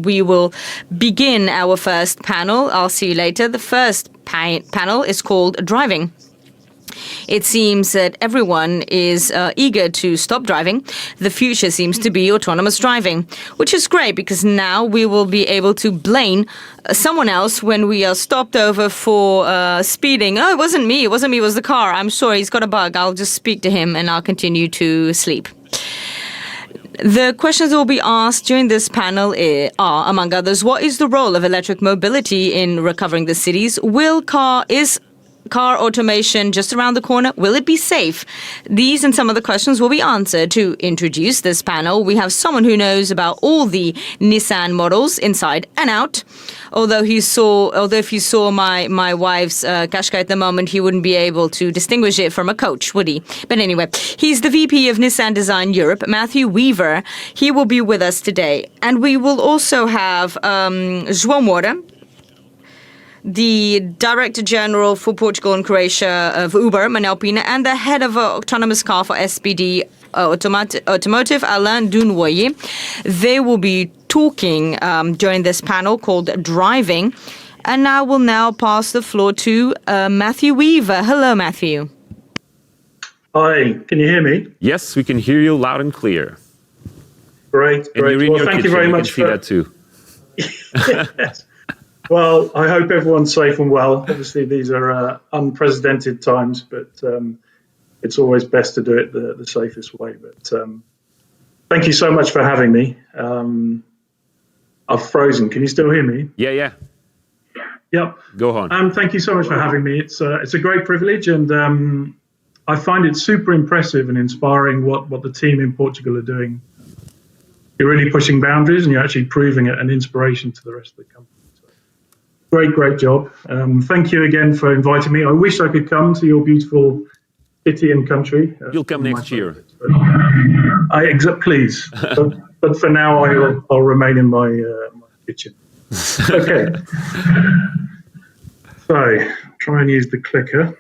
We will begin our first panel. I'll see you later. The first panel is called Driving. It seems that everyone is eager to stop driving. The future seems to be autonomous driving, which is great because now we will be able to blame someone else when we are stopped over for speeding. Oh, it wasn't me, it was the car. I'm sorry, he's got a bug. I'll just speak to him and I'll continue to sleep. The questions that will be asked during this panel are, among others, what is the role of electric mobility in recovering the cities? Is car automation just around the corner? Will it be safe? These and some of the questions will be answered. To introduce this panel, we have someone who knows about all the Nissan models inside and out. Although if you saw my wife's Qashqai at the moment, he wouldn't be able to distinguish it from a coach, would he? But anyway, he's the VP of Nissan Design Europe, Matthew Weaver. He will be with us today. And we will also have João Moura, the Director General for Portugal and Croatia of Uber, Manuel Pina, and the Head of Autonomous Car for SPD Automotive, Alain Dunoyer. They will be talking during this panel called Driving. And I will now pass the floor to Matthew Weaver. Hello, Matthew. Hi, can you hear me? Yes, we can hear you loud and clear. Great. Well, thank you very much for that too. Yes. Well, I hope everyone's safe and well. Obviously, these are unprecedented times, but it's always best to do it the safest way. But thank you so much for having me. I've frozen. Can you still hear me? Yeah. Yep. Go on. Thank you so much for having me. It's a great privilege, and I find it super impressive and inspiring what the team in Portugal are doing. You're really pushing boundaries, and you're actually proving it an inspiration to the rest of the company. Great job. Thank you again for inviting me. I wish I could come to your beautiful city and country. You'll come next year. Please. but for now, I'll remain in my kitchen. Okay. So, try and use the clicker.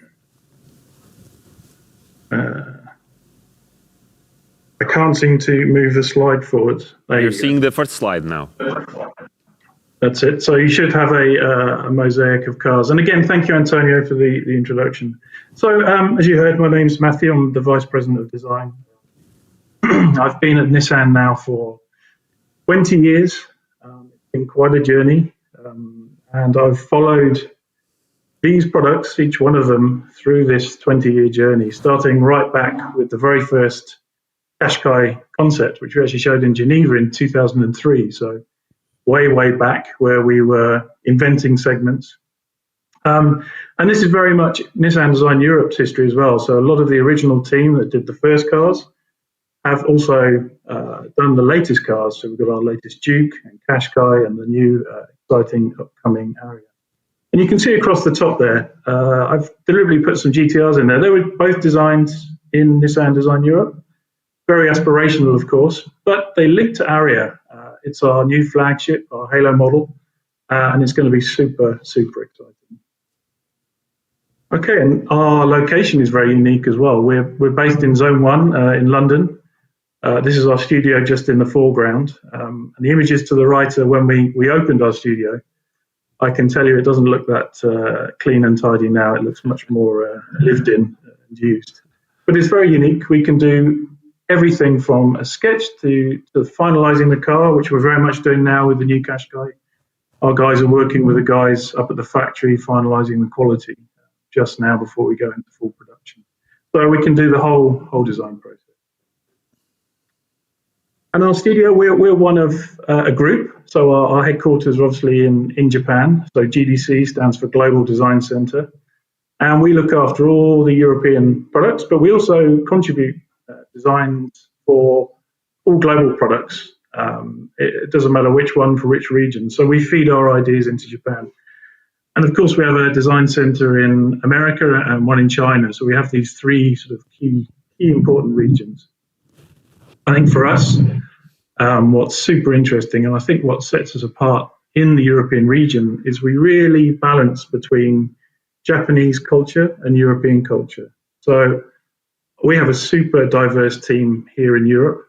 I can't seem to move the slide forward. You're seeing the first slide now. That's it. So you should have a mosaic of cars. And again, thank you, Antonio, for the introduction. So as you heard, my name's Matthew. I'm the Vice President of Design. I've been at Nissan now for 20 years. It's been quite a journey. And I've followed these products, each one of them, through this 20-year journey, starting right back with the very first Qashqai concept, which we actually showed in Geneva in 2003. So way back, where we were inventing segments. And this is very much Nissan Design Europe's history as well. So a lot of the original team that did the first cars have also done the latest cars. So we've got our latest Duke and Qashqai and the new exciting upcoming Ariya. And you can see across the top there, I've deliberately put some GTRs in there. They were both designed in Nissan Design Europe. Very aspirational, of course, but they link to Ariya. It's our new flagship, our Halo model, and it's going to be super exciting. Okay, and our location is very unique as well. We're based in Zone 1 in London. This is our studio just in the foreground. And the images to the right are when we opened our studio. I can tell you it doesn't look that clean and tidy now. It looks much more lived in and used. But it's very unique. We can do everything from a sketch to finalising the car, which we're very much doing now with the new Qashqai. Our guys are working with the guys up at the factory, finalising the quality just now before we go into full production. So we can do the whole design process. And our studio, we're one of a group. So our headquarters are obviously in Japan. So GDC stands for Global Design Centre. And we look after all the European products, but we also contribute designs for all global products. It doesn't matter which one for which region. So we feed our ideas into Japan. And of course, we have a design center in America and one in China. So we have these three sort of key key important regions. I think for us, what's super interesting, and I think what sets us apart in the European region, is we really balance between Japanese culture and European culture. So we have a super diverse team here in Europe,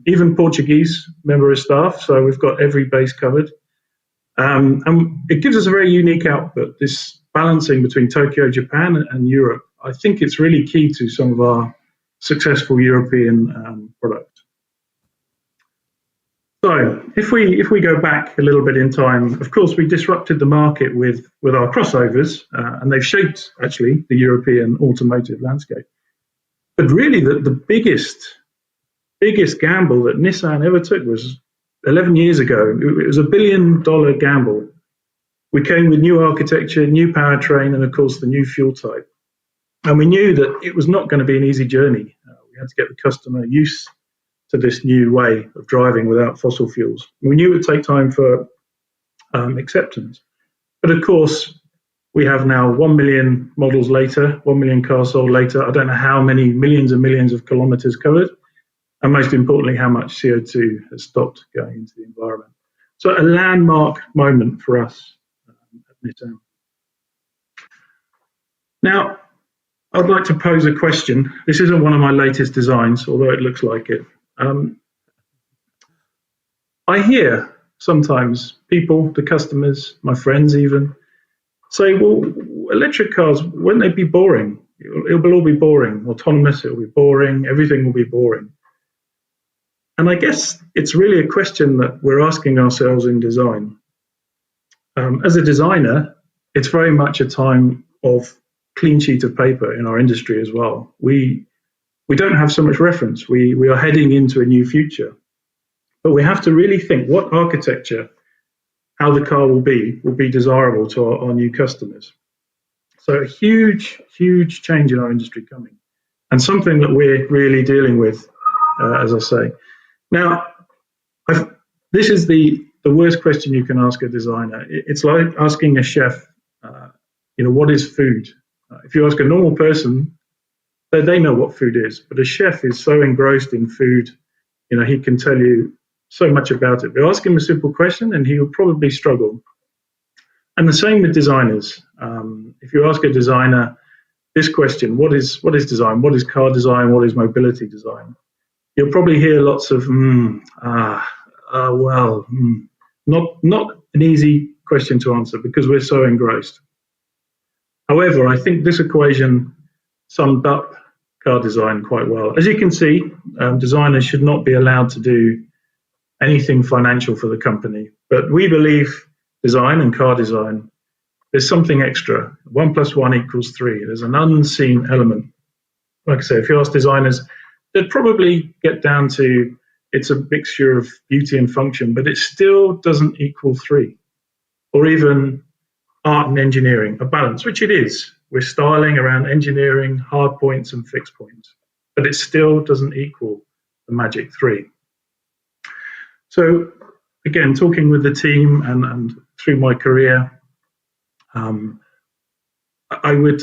even Portuguese member of staff, so we've got every base covered. And it gives us a very unique output, this balancing between Tokyo, Japan, and Europe. I think it's really key to some of our successful European products. So if we go back a little bit in time, of course, we disrupted the market with our crossovers, and they've shaped, actually, the European automotive landscape. But really, the biggest gamble that Nissan ever took was 11 years ago. It was $1 billion gamble. We came with new architecture, new powertrain, and of course the new fuel type. And we knew that it was not going to be an easy journey. We had to get the customer used to this new way of driving without fossil fuels. We knew it would take time for acceptance. But of course, we have now 1 million models later, 1 million cars sold later. I don't know how many millions and millions of kilometers covered. And most importantly, how much CO2 has stopped going into the environment. So a landmark moment for us at Nissan. Now, I'd like to pose a question. This isn't one of my latest designs, although it looks like it. I hear sometimes people, the customers, my friends even, say, well, electric cars, won't they be boring? It will all be boring. Autonomous, it will be boring. Everything will be boring. And I guess it's really a question that we're asking ourselves in design. As a designer, it's very much a time of clean sheet of paper in our industry as well. We don't have so much reference. We are heading into a new future. But we have to really think what architecture, how the car will be desirable to our new customers. So a huge, huge change in our industry coming, and something that we're really dealing with, as I say. Now, this is the worst question you can ask a designer. It's like asking a chef, what is food? If you ask a normal person, they know what food is, but a chef is so engrossed in food, he can tell you so much about it. But ask him a simple question and he will probably struggle. And the same with designers. If you ask a designer this question, what is design? What is car design? What is mobility design? You'll probably hear lots of, not an easy question to answer because we're so engrossed. However, I think this equation summed up car design quite well. As you can see, designers should not be allowed to do anything financial for the company. But we believe design and car design, there's something extra. 1 + 1 = 3. There's an unseen element. Like I say, if you ask designers, they'd probably get down to it's a mixture of beauty and function, but it still doesn't equal 3. Or even art and engineering, a balance, which it is. We're styling around engineering, hard points and fixed points, but it still doesn't equal the magic 3. So again, talking with the team and through my career, I would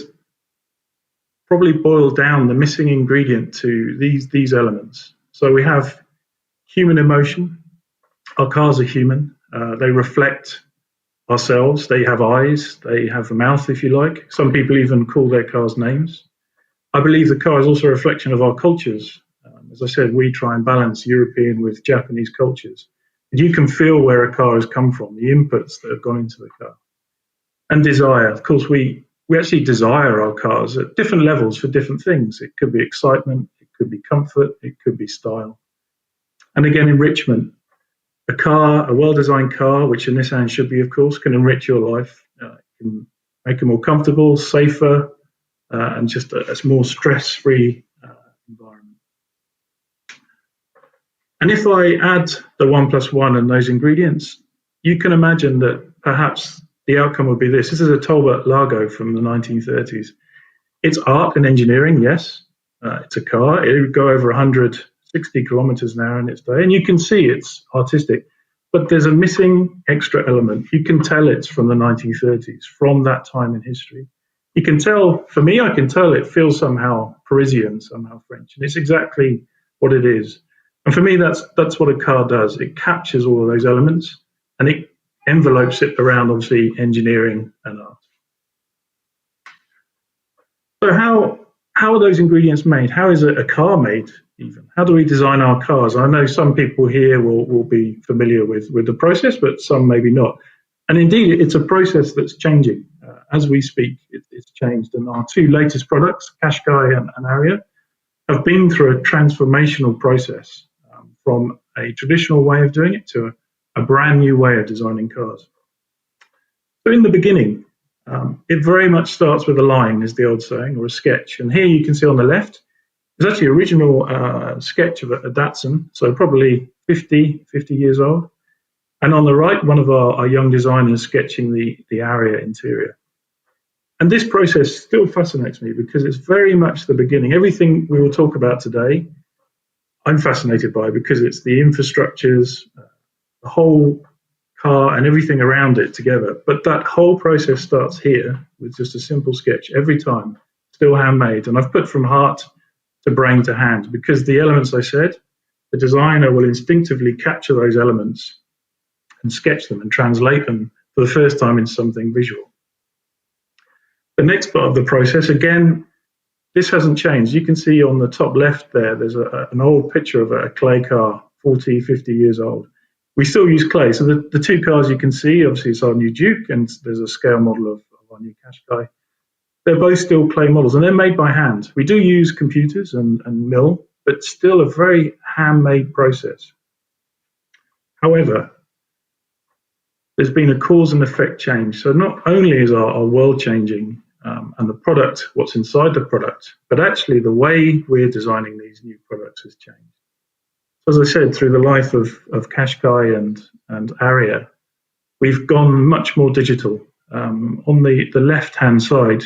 probably boil down the missing ingredient to these elements. So we have human emotion. Our cars are human. They reflect ourselves. They have eyes. They have a mouth, if you like. Some people even call their cars names. I believe the car is also a reflection of our cultures. As I said, we try and balance European with Japanese cultures. And you can feel where a car has come from, the inputs that have gone into the car. And desire. Of course, we actually desire our cars at different levels for different things. It could be excitement, it could be comfort, it could be style. And again, enrichment. A well-designed car, which a Nissan should be, of course, can enrich your life. It can make it more comfortable, safer, and just a more stress-free environment. And if I add the 1 + 1 and those ingredients, you can imagine that perhaps the outcome would be this. This is a Talbot Lago from the 1930s. It's art and engineering, yes. It's a car. It would go over 160 kilometers an hour in its day, and you can see it's artistic. But there's a missing extra element. You can tell it's from the 1930s, from that time in history. You can tell, for me, I can tell it feels somehow Parisian, somehow French, and it's exactly what it is. And for me, that's what a car does. It captures all of those elements and it envelopes it around, obviously, engineering and art. So how are those ingredients made? How is a car made even? How do we design our cars? I know some people here will be familiar with the process, but some maybe not. And indeed, it's a process that's changing. As we speak, it's changed. And our two latest products, Qashqai and Aria, have been through a transformational process from a traditional way of doing it to a brand new way of designing cars. So in the beginning, it very much starts with a line, is the old saying, or a sketch. And here you can see on the left, there's actually an original sketch of a Datsun, so probably 50 years old. And on the right, one of our young designers sketching the Aria interior. And this process still fascinates me because it's very much the beginning. Everything we will talk about today, I'm fascinated by because it's the infrastructures, the whole car and everything around it together. But that whole process starts here with just a simple sketch every time, still handmade. And I've put from heart to brain to hand because the elements I said, the designer will instinctively capture those elements and sketch them and translate them for the first time in something visual. The next part of the process, again, this hasn't changed. You can see on the top left there, there's an old picture of a clay car, 40, 50 years old. We still use clay. So the two cars you can see, obviously it's our new Duke and there's a scale model of our new Qashqai. They're both still clay models and they're made by hand. We do use computers and mill, but still a very handmade process. However, there's been a cause and effect change. So not only is our world changing and the product, what's inside the product, but actually the way we're designing these new products has changed. As I said, through the life of Qashqai and Aria, we've gone much more digital. On the left-hand side,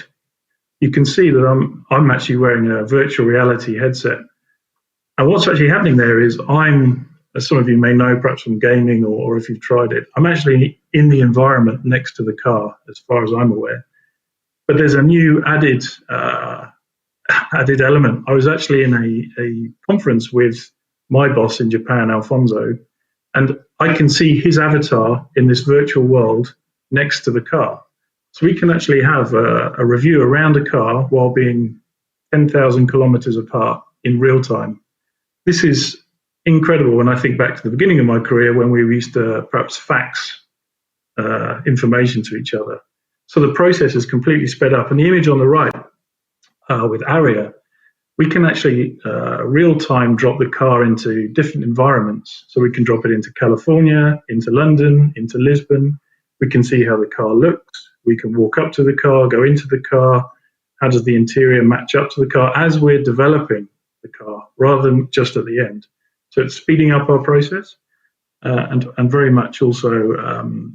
you can see that I'm actually wearing a virtual reality headset. And what's actually happening there is as some of you may know, perhaps from gaming or if you've tried it, I'm actually in the environment next to the car, as far as I'm aware. But there's a new added element. I was actually in a conference with my boss in Japan, Alfonso, and I can see his avatar in this virtual world next to the car. So we can actually have a review around a car while being 10,000 kilometers apart in real time. This is incredible when I think back to the beginning of my career when we used to perhaps fax information to each other. So the process is completely sped up. And the image on the right with Aria, we can actually real-time drop the car into different environments. So we can drop it into California, into London, into Lisbon. We can see how the car looks. We can walk up to the car, go into the car. How does the interior match up to the car as we're developing the car rather than just at the end? So it's speeding up our process and very much also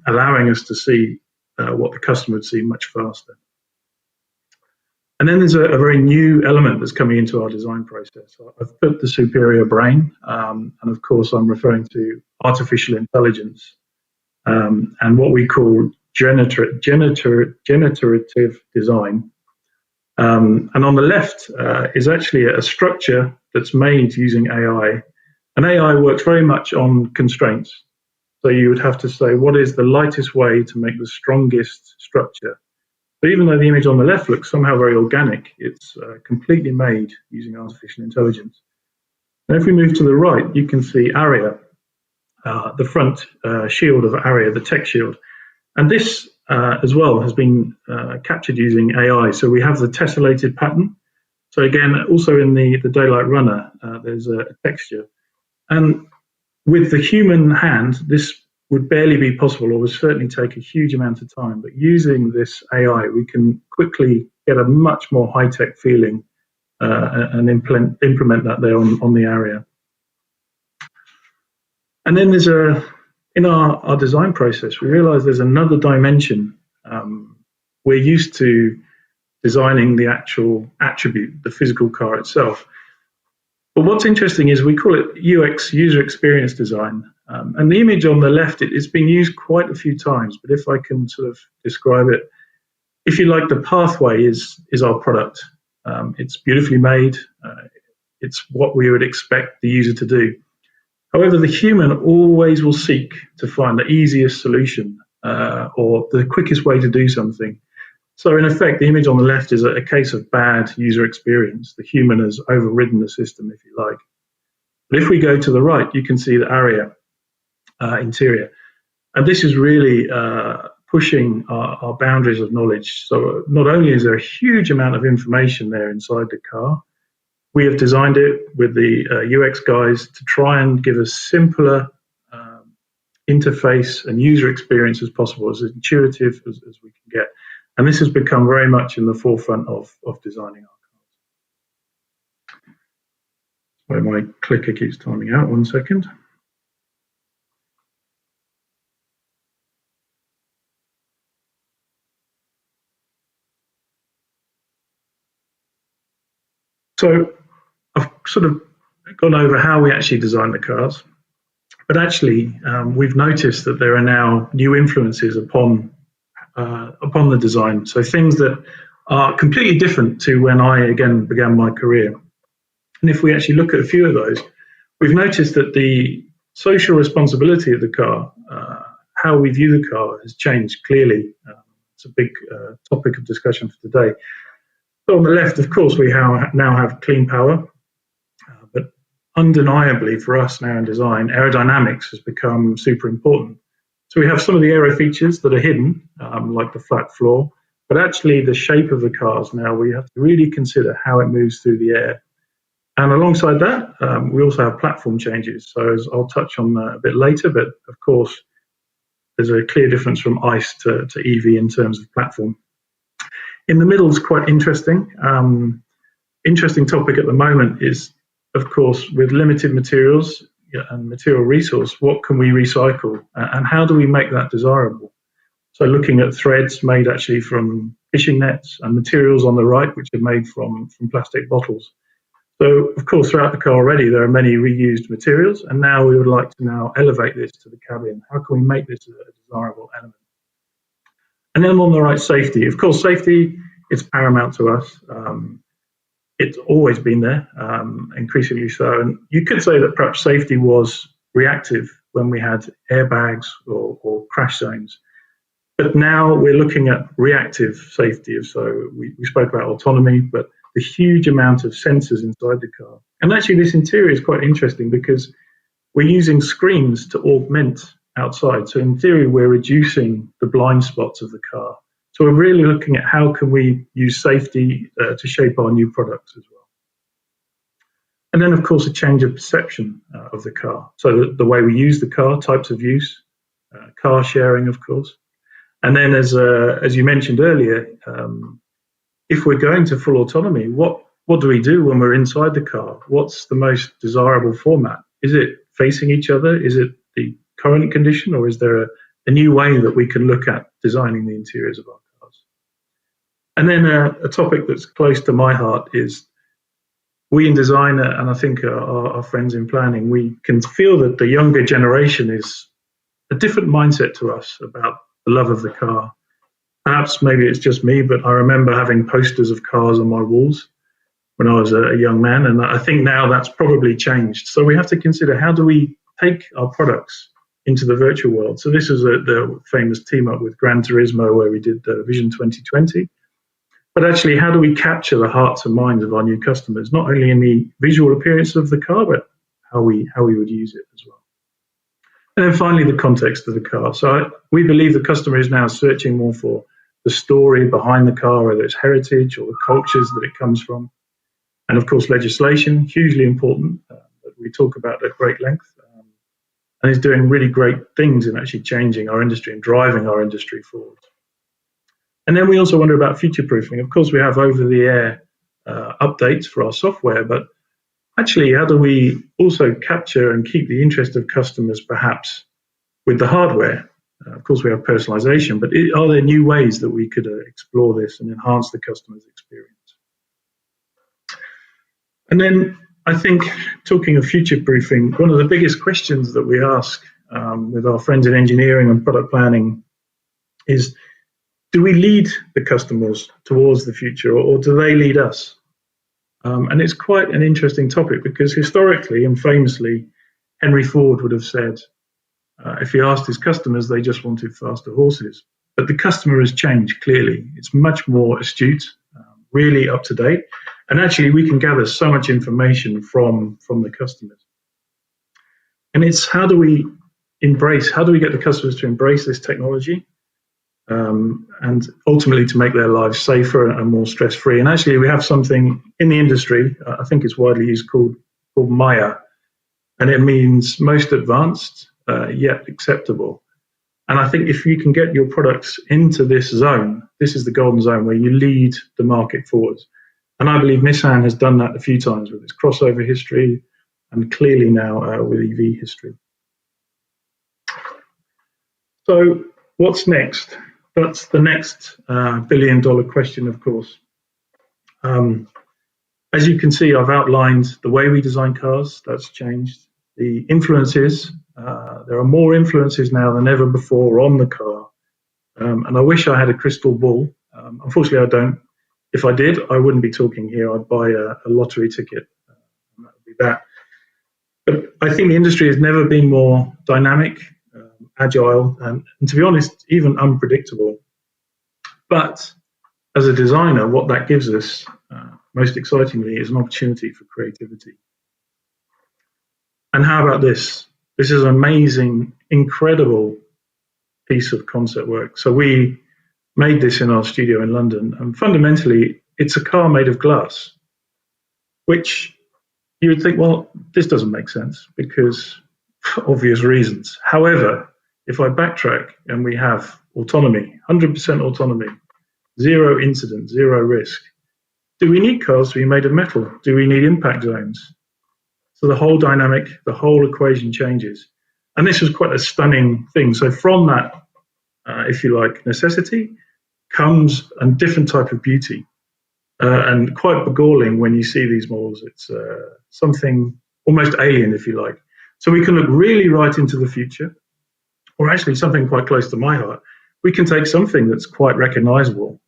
allowing us to see what the customer would see much faster. And then there's a very new element that's coming into our design process. So I've put the superior brain, and of course I'm referring to artificial intelligence and what we call generative design. And on the left is actually a structure that's made using AI. And AI works very much on constraints. So you would have to say, what is the lightest way to make the strongest structure? So even though the image on the left looks somehow very organic, it's completely made using artificial intelligence. And if we move to the right, you can see Aria, the front shield of Aria, the tech shield. And this as well has been captured using AI. So we have the tessellated pattern. So again, also in the Daylight Runner, there's a texture. And with the human hand, this would barely be possible or would certainly take a huge amount of time. But using this AI, we can quickly get a much more high-tech feeling and implement that there on the Aria. And then there's in our design process, we realize there's another dimension. We're used to designing the actual attribute, the physical car itself. But what's interesting is we call it UX, user experience design. And the image on the left, it's been used quite a few times, but if I can sort of describe it, if you like, the pathway is our product. It's beautifully made. It's what we would expect the user to do. However, the human always will seek to find the easiest solution or the quickest way to do something. So in effect, the image on the left is a case of bad user experience. The human has overridden the system, if you like. But if we go to the right, you can see the area interior. And this is really pushing our boundaries of knowledge. So not only is there a huge amount of information there inside the car, we have designed it with the UX guys to try and give a simpler interface and user experience as possible, as intuitive as we can get. And this has become very much in the forefront of designing our cars. Sorry, my clicker keeps timing out. 1 second. So I've sort of gone over how we actually design the cars, but actually we've noticed that there are now new influences upon the design. So things that are completely different to when I again began my career. And if we actually look at a few of those, we've noticed that the social responsibility of the car, how we view the car, has changed clearly. It's a big topic of discussion for today. So on the left, of course, we now have clean power, but undeniably for us now in design, aerodynamics has become super important. So we have some of the aero features that are hidden, like the flat floor, but actually the shape of the cars now, we have to really consider how it moves through the air. And alongside that, we also have platform changes. So as I'll touch on that a bit later, but of course, there's a clear difference from ICE to EV in terms of platform. In the middle is quite interesting. Interesting topic at the moment is, of course, with limited materials and material resource, what can we recycle and how do we make that desirable? So looking at threads made actually from fishing nets and materials on the right, which are made from plastic bottles. So, of course, throughout the car already, there are many reused materials, and now we would like to now elevate this to the cabin. How can we make this a desirable element? And then on the right, safety. Of course, safety is paramount to us. It's always been there, increasingly so. And you could say that perhaps safety was reactive when we had airbags or crash zones. But now we're looking at reactive safety. So we spoke about autonomy, but the huge amount of sensors inside the car. And actually this interior is quite interesting because we're using screens to augment outside. So in theory, we're reducing the blind spots of the car. So we're really looking at how can we use safety to shape our new products as well. And then, of course, a change of perception of the car. So the way we use the car, types of use, car sharing, of course. And then, as you mentioned earlier, if we're going to full autonomy, what do we do when we're inside the car? What's the most desirable format? Is it facing each other? Is it the current condition, or is there a new way that we can look at designing the interiors of our cars? And then a topic that's close to my heart is we in design, and I think our friends in planning, we can feel that the younger generation is a different mindset to us about the love of the car. Perhaps maybe it's just me, but I remember having posters of cars on my walls when I was a young man, and I think now that's probably changed. So we have to consider, how do we take our products into the virtual world? So this is the famous team up with Gran Turismo where we did the Vision 2020. But actually, how do we capture the hearts and minds of our new customers, not only in the visual appearance of the car, but how we would use it as well? And then finally, the context of the car. So we believe the customer is now searching more for the story behind the car, whether it's heritage or the cultures that it comes from. And of course, legislation, hugely important, that we talk about at great length, and is doing really great things in actually changing our industry and driving our industry forward. And then we also wonder about future-proofing. Of course, we have over-the-air updates for our software, but actually, how do we also capture and keep the interest of customers perhaps with the hardware? Of course, we have personalization, but are there new ways that we could explore this and enhance the customer's experience? And then I think, talking of future-proofing, one of the biggest questions that we ask with our friends in engineering and product planning is, do we lead the customers towards the future, or do they lead us? And it's quite an interesting topic because historically and famously, Henry Ford would have said, if he asked his customers, they just wanted faster horses. But the customer has changed clearly. It's much more astute, really up to date. And actually, we can gather so much information from the customers. And it's how do we get the customers to embrace this technology and ultimately to make their lives safer and more stress-free. And actually, we have something in the industry, I think it's widely used, called Maya. And it means most advanced, yet acceptable. And I think if you can get your products into this zone, this is the golden zone where you lead the market forwards. And I believe Nissan has done that a few times with its crossover history and clearly now with EV history. So what's next? That's the next billion-dollar question, of course. As you can see, I've outlined the way we design cars. That's changed. The influences, there are more influences now than ever before on the car. And I wish I had a crystal ball. Unfortunately, I don't. If I did, I wouldn't be talking here. I'd buy a lottery ticket. And that would be that. But I think the industry has never been more dynamic, agile, and to be honest, even unpredictable. But as a designer, what that gives us, most excitingly, is an opportunity for creativity. And how about this? This is an amazing, incredible piece of concept work. So we made this in our studio in London, and fundamentally, it's a car made of glass, which you would think, well, this doesn't make sense because for obvious reasons. However, if I backtrack and we have autonomy, 100% autonomy, zero incident, zero risk, do we need cars to be made of metal? Do we need impact zones? So the whole dynamic, the whole equation changes. And this was quite a stunning thing. So from that, if you like, necessity comes a different type of beauty. And quite beguiling when you see these models. It's something almost alien, if you like. So we can look really right into the future, or actually something quite close to my heart. We can take something that's quite recognizable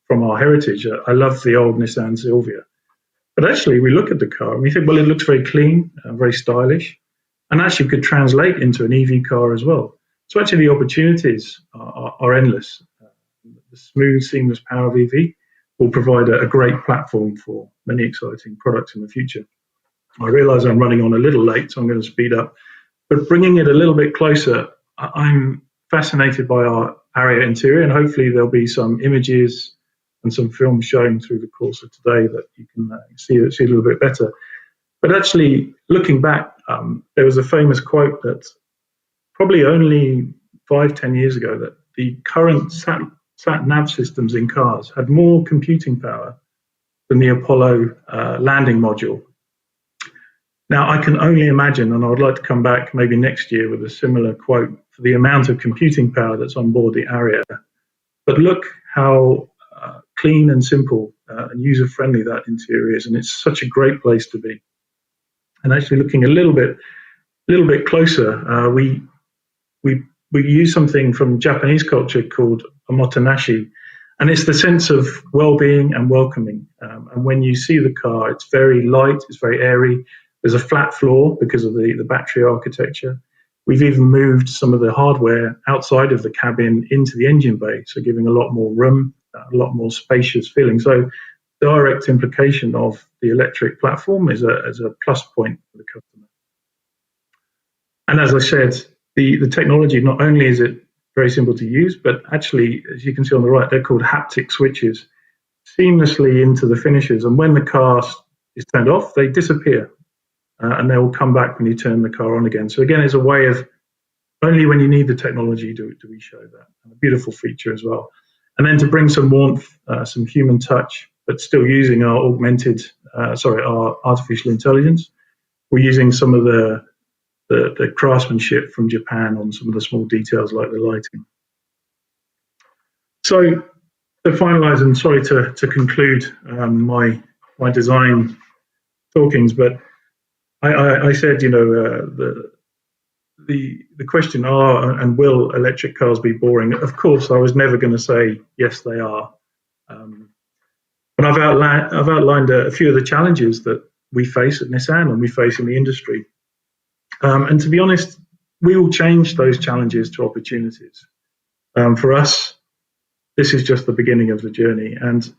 from our heritage. I love the old Nissan Silvia. But actually, we look at the car and we think, well, it looks very clean, very stylish, and actually could translate into an EV car as well. So actually, the opportunities are endless. The smooth, seamless power of EV will provide a great platform for many exciting products in the future. I realize I'm running on a little late, so I'm going to speed up. But bringing it a little bit closer, I'm fascinated by our Aria interior, and hopefully there'll be some images and some film showing through the course of today that you can see a little bit better. But actually, looking back, there was a famous quote that probably only 5-10 years ago that the current sat-nav systems in cars had more computing power than the Apollo landing module. Now, I can only imagine, and I would like to come back maybe next year with a similar quote for the amount of computing power that's on board the Aria. But look how clean and simple and user-friendly that interior is, and it's such a great place to be. And actually, looking a little bit closer, we use something from Japanese culture called omotenashi, and it's the sense of well-being and welcoming. And when you see the car, it's very light, it's very airy. There's a flat floor because of the battery architecture. We've even moved some of the hardware outside of the cabin into the engine bay, so giving a lot more room, a lot more spacious feeling. So direct implication of the electric platform is a plus point for the customer. And as I said, the technology, not only is it very simple to use, but actually, as you can see on the right, they're called haptic switches, seamlessly into the finishes. And when the car is turned off, they disappear. And they will come back when you turn the car on again. So again, it's a way of only when you need the technology do we show that. And a beautiful feature as well. And then to bring some warmth, some human touch, but still using our our artificial intelligence, we're using some of the craftsmanship from Japan on some of the small details like the lighting. So to finalize, and sorry to conclude my design talkings, but I said, the question, are and will electric cars be boring? Of course, I was never going to say yes, they are. But I've outlined a few of the challenges that we face at Nissan and we face in the industry. And to be honest, we will change those challenges to opportunities. For us, this is just the beginning of the journey. And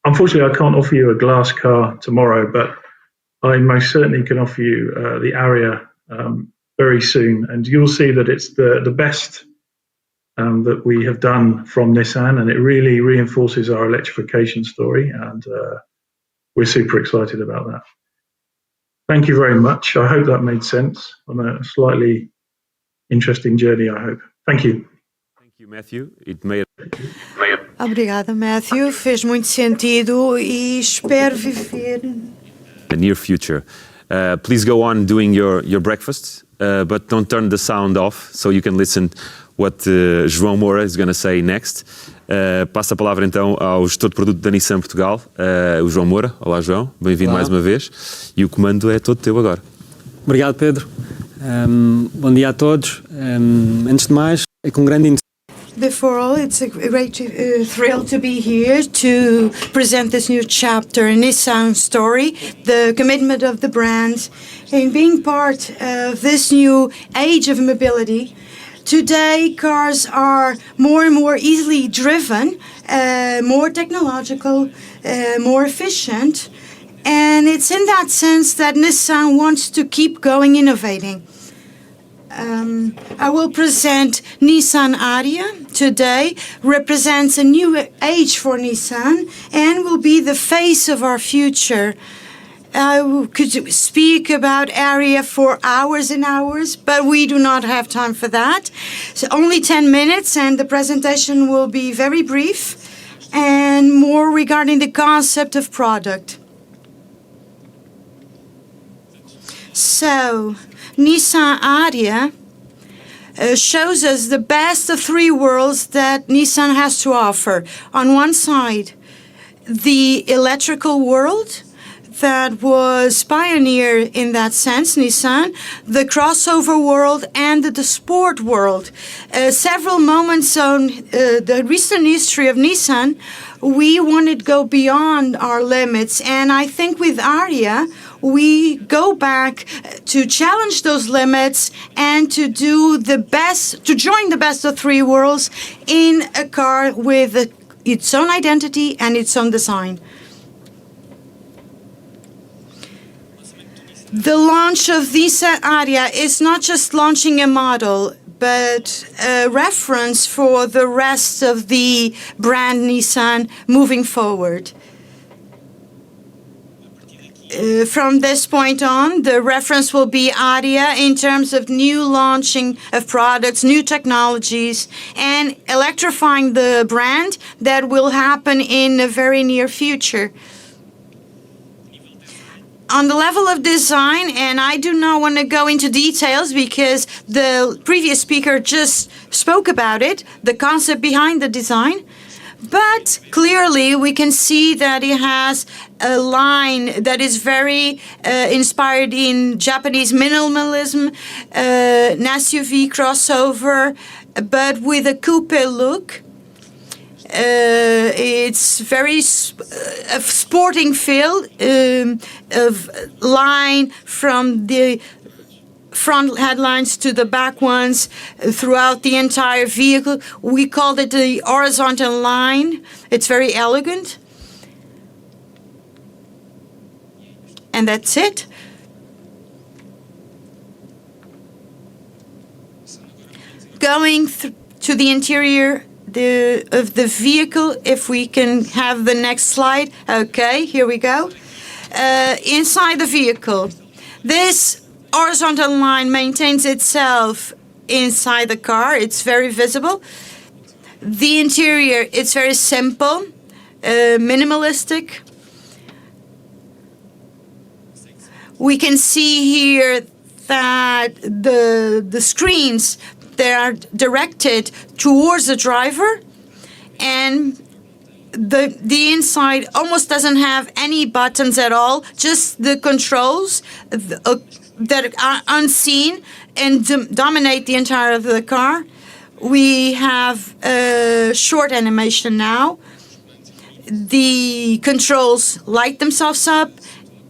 unfortunately, I can't offer you a glass car tomorrow, but I most certainly can offer you the Aria very soon. And you'll see that it's the best that we have done from Nissan, and it really reinforces our electrification story. And we're super excited about that. Thank you very much. I hope that made sense on a slightly interesting journey, I hope. Thank you. Thank you, Matthew. It made Obrigada, Matthew. Fez muito sentido e espero viver. the near future. Please go on doing your breakfast, but don't turn the sound off so you can listen what João Moura is going to say next. Passo a palavra então ao gestor de produto da Nissan Portugal, o João Moura. Olá, João. Bem-vindo mais uma vez. E o comando é todo teu agora. Obrigado, Pedro. Bom dia a todos. Antes de mais, é com grande interesse. Before all, it's a great thrill to be here to present this new chapter in Nissan story, the commitment of the brand, in being part of this new age of mobility. Today, cars are more and more easily driven, more technological, more efficient, and it's in that sense that Nissan wants to keep going innovating. I will present Nissan Aria today, represents a new age for Nissan and will be the face of our future. I could speak about Aria for hours and hours, but we do not have time for that. So only 10 minutes and the presentation will be very brief and more regarding the concept of product. So, Nissan Aria shows us the best of three worlds that Nissan has to offer. On one side, the electrical world that was pioneer in that sense, Nissan, the crossover world, and the sport world. Several moments on the recent history of Nissan, we wanted to go beyond our limits, and I think with Aria, we go back to challenge those limits and to do the best, to join the best of three worlds in a car with its own identity and its own design. The launch of Nissan Aria is not just launching a model, but a reference for the rest of the brand Nissan moving forward. From this point on, the reference will be Aria in terms of new launching of products, new technologies, and electrifying the brand that will happen in the very near future. On the level of design, and I do not want to go into details because the previous speaker just spoke about it, the concept behind the design, but clearly we can see that it has a line that is very inspired in Japanese minimalism, an SUV crossover, but with a coupe look. It's very a sporting feel of line from the front headlines to the back ones throughout the entire vehicle. We called it the horizontal line. It's very elegant. And that's it. Going to the interior of the vehicle, if we can have the next slide. Okay, here we go. Inside the vehicle, this horizontal line maintains itself inside the car. It's very visible. The interior, it's very simple, minimalistic. We can see here that the screens, they are directed towards the driver, and the inside almost doesn't have any buttons at all, just the controls that are unseen and dominate the entire of the car. We have a short animation now. The controls light themselves up,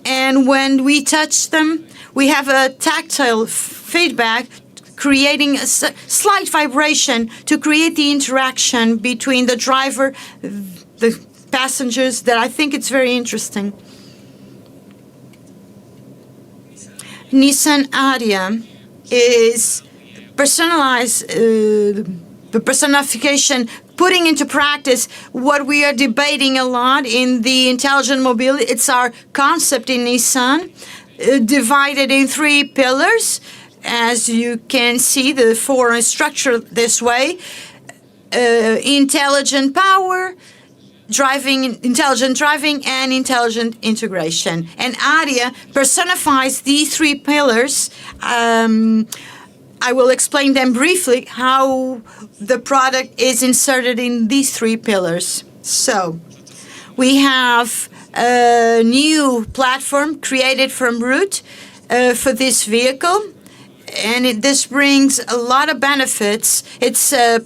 and when we touch them, we have a tactile feedback, creating a slight vibration to create the interaction between the driver, the passengers, that I think it's very interesting. Nissan Ariya is personalized, the personification, putting into practice what we are debating a lot in the intelligent mobility. It's our concept in Nissan, divided in 3 pillars. As you can see, the 4 are structured this way: intelligent power, intelligent driving, and intelligent integration. And Ariya personifies these 3 pillars. I will explain them briefly, how the product is inserted in these 3 pillars. So, we have a new platform created from root for this vehicle, and this brings a lot of benefits. It's a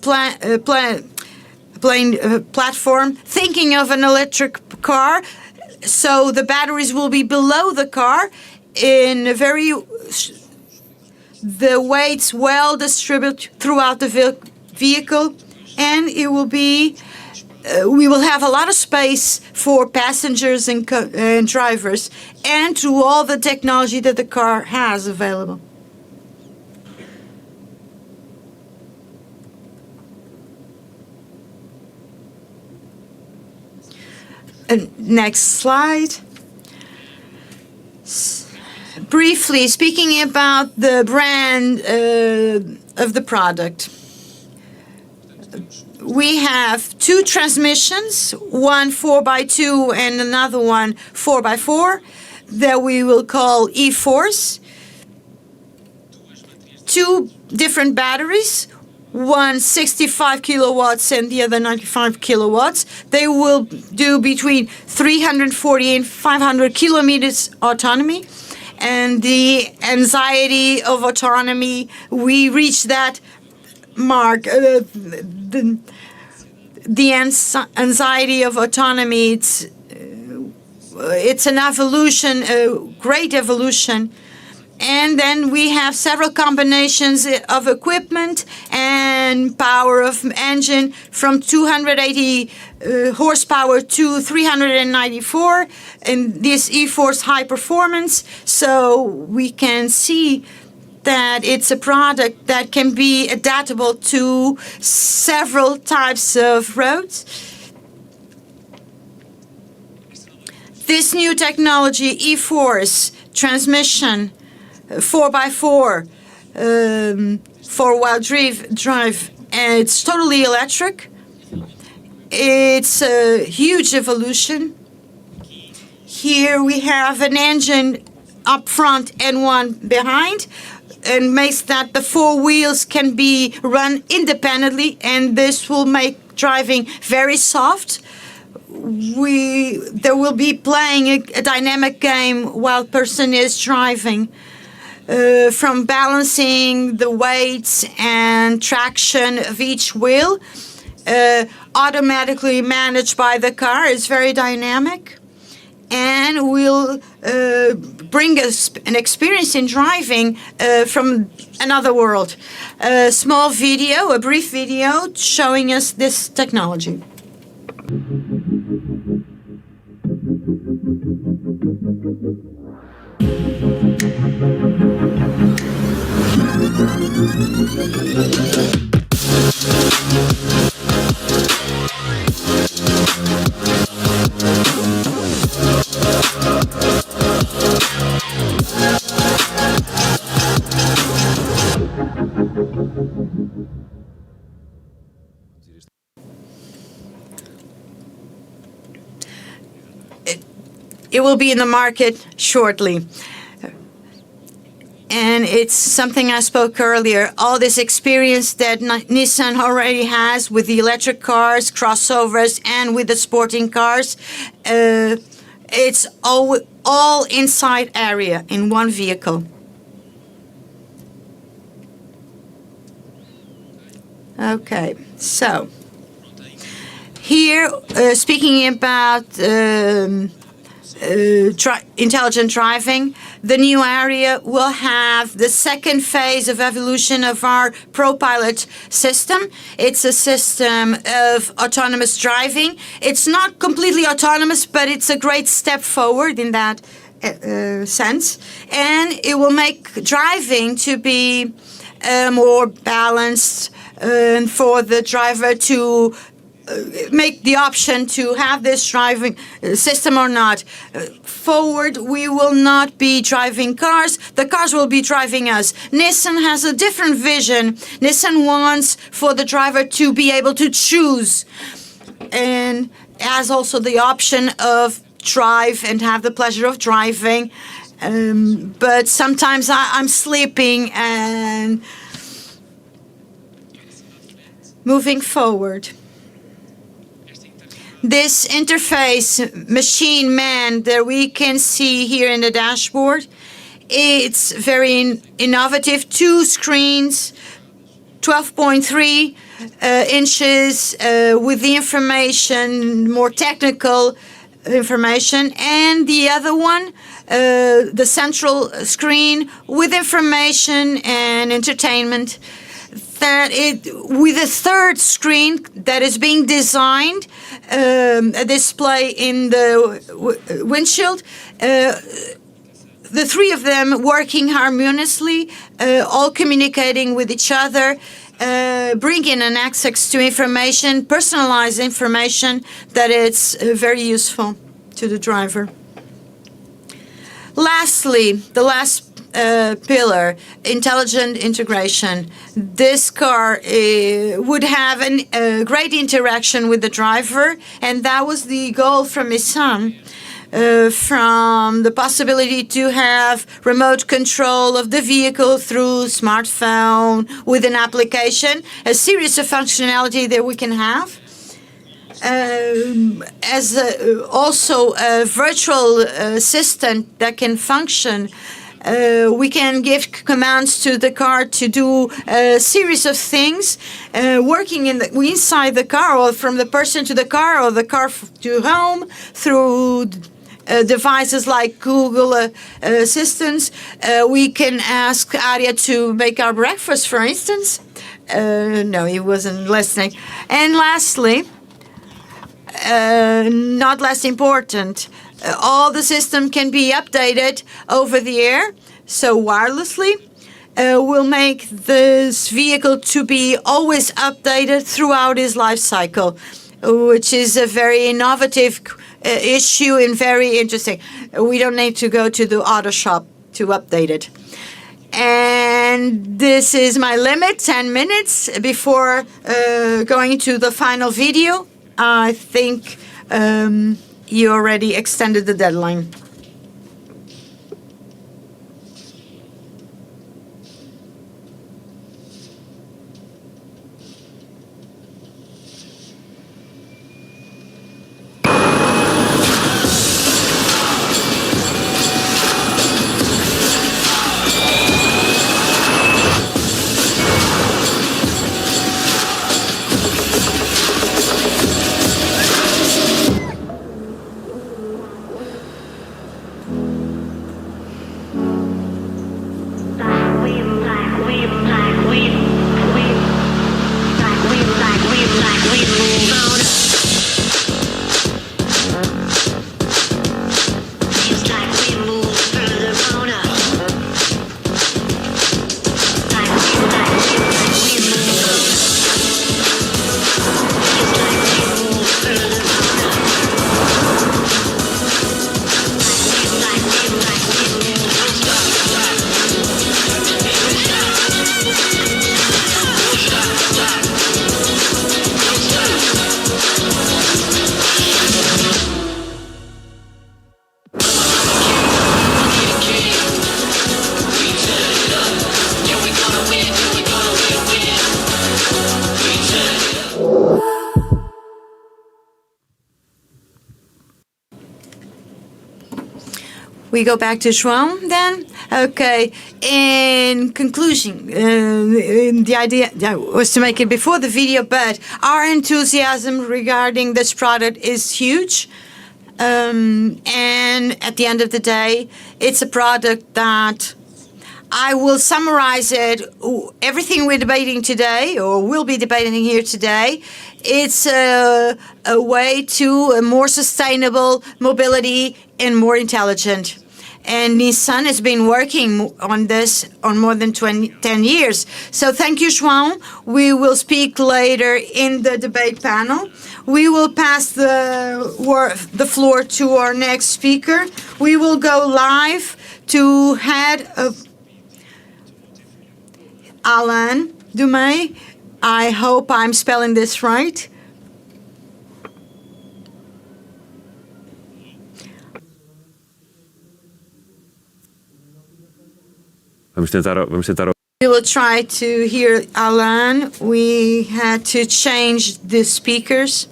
platform thinking of an electric car, so the batteries will be below the car in a very... The weight's well distributed throughout the vehicle, and it will be. We will have a lot of space for passengers and drivers, and to all the technology that the car has available. Next slide. Briefly speaking about the brand of the product, we have 2 transmissions, one 4x2 and another one 4x4, that we will call E-Force. 2 different batteries, one 65 kilowatts and the other 95 kilowatts. They will do between 340 and 500 kilometers autonomy. And the anxiety of autonomy, we reach that mark. The anxiety of autonomy, it's an evolution, a great evolution. And then we have several combinations of equipment and power of engine from 280 horsepower to 394, and this E-Force high performance. So we can see that it's a product that can be adaptable to several types of roads. This new technology, E-Force transmission, 4x4, 4-wheel drive, and it's totally electric. It's a huge evolution. Here we have an engine up front and one behind, and makes that the 4 wheels can be run independently, and this will make driving very soft. There will be playing a dynamic game while person is driving. From balancing the weights and traction of each wheel, automatically managed by the car, is very dynamic, and will bring us an experience in driving from another world. A small video, a brief video showing us this technology. It will be in the market shortly. And And it's something I spoke earlier. All this experience that Nissan already has with the electric cars, crossovers, and with the sporting cars, it's all inside area in one vehicle. Okay, so here, speaking about intelligent driving, the new area will have the second phase of evolution of our ProPilot system. It's a system of autonomous driving. It's not completely autonomous, but it's a great step forward in that sense. And it will make driving to be more balanced and for the driver to make the option to have this driving system or not. Forward, we will not be driving cars. The cars will be driving us. Nissan has a different vision. Nissan wants for the driver to be able to choose and has also the option of drive and have the pleasure of driving. But sometimes I'm sleeping and moving forward. This interface, machine man, that we can see here in the dashboard, it's very innovative. 2 screens, 12.3 inches with the information, more technical information, and the other one, the central screen with information and entertainment. With a third screen that is being designed, a display in the windshield, the 3 of them working harmoniously, all communicating with each other, bringing an access to information, personalized information that is very useful to the driver. Lastly, the last pillar, intelligent integration. This car would have a great interaction with the driver, and that was the goal from Nissan. From the possibility to have remote control of the vehicle through smartphone with an application, a series of functionality that we can have. As also a virtual assistant that can function. We can give commands to the car to do a series of things, working inside the car, or from the person to the car, or the car to home, through devices like Google Assistants. We can ask Arya to make our breakfast, for instance. No, he wasn't listening. And lastly, not less important, all the system can be updated over the air, so wirelessly. Will make this vehicle to be always updated throughout its life cycle, which is a very innovative issue and very interesting. We don't need to go to the auto shop to update it. And this is my limit, 10 minutes before going to the final video. I think you already extended the deadline. We go back to João then? Okay. In conclusion, the idea was to make it before the video, but our enthusiasm regarding this product is huge. And at the end of the day, it's a product that I will summarize it. Everything we're debating today, or will be debating here today, it's a way to a more sustainable mobility and more intelligent. And Nissan has been working on this on more than 10 years. So thank you, João. We will speak later in the debate panel. We will pass the floor to our next speaker. We will go live to head of Alain Dumay. I hope I'm spelling this right. Vamos tentar. We will try to hear Alain. We had to change the speakers.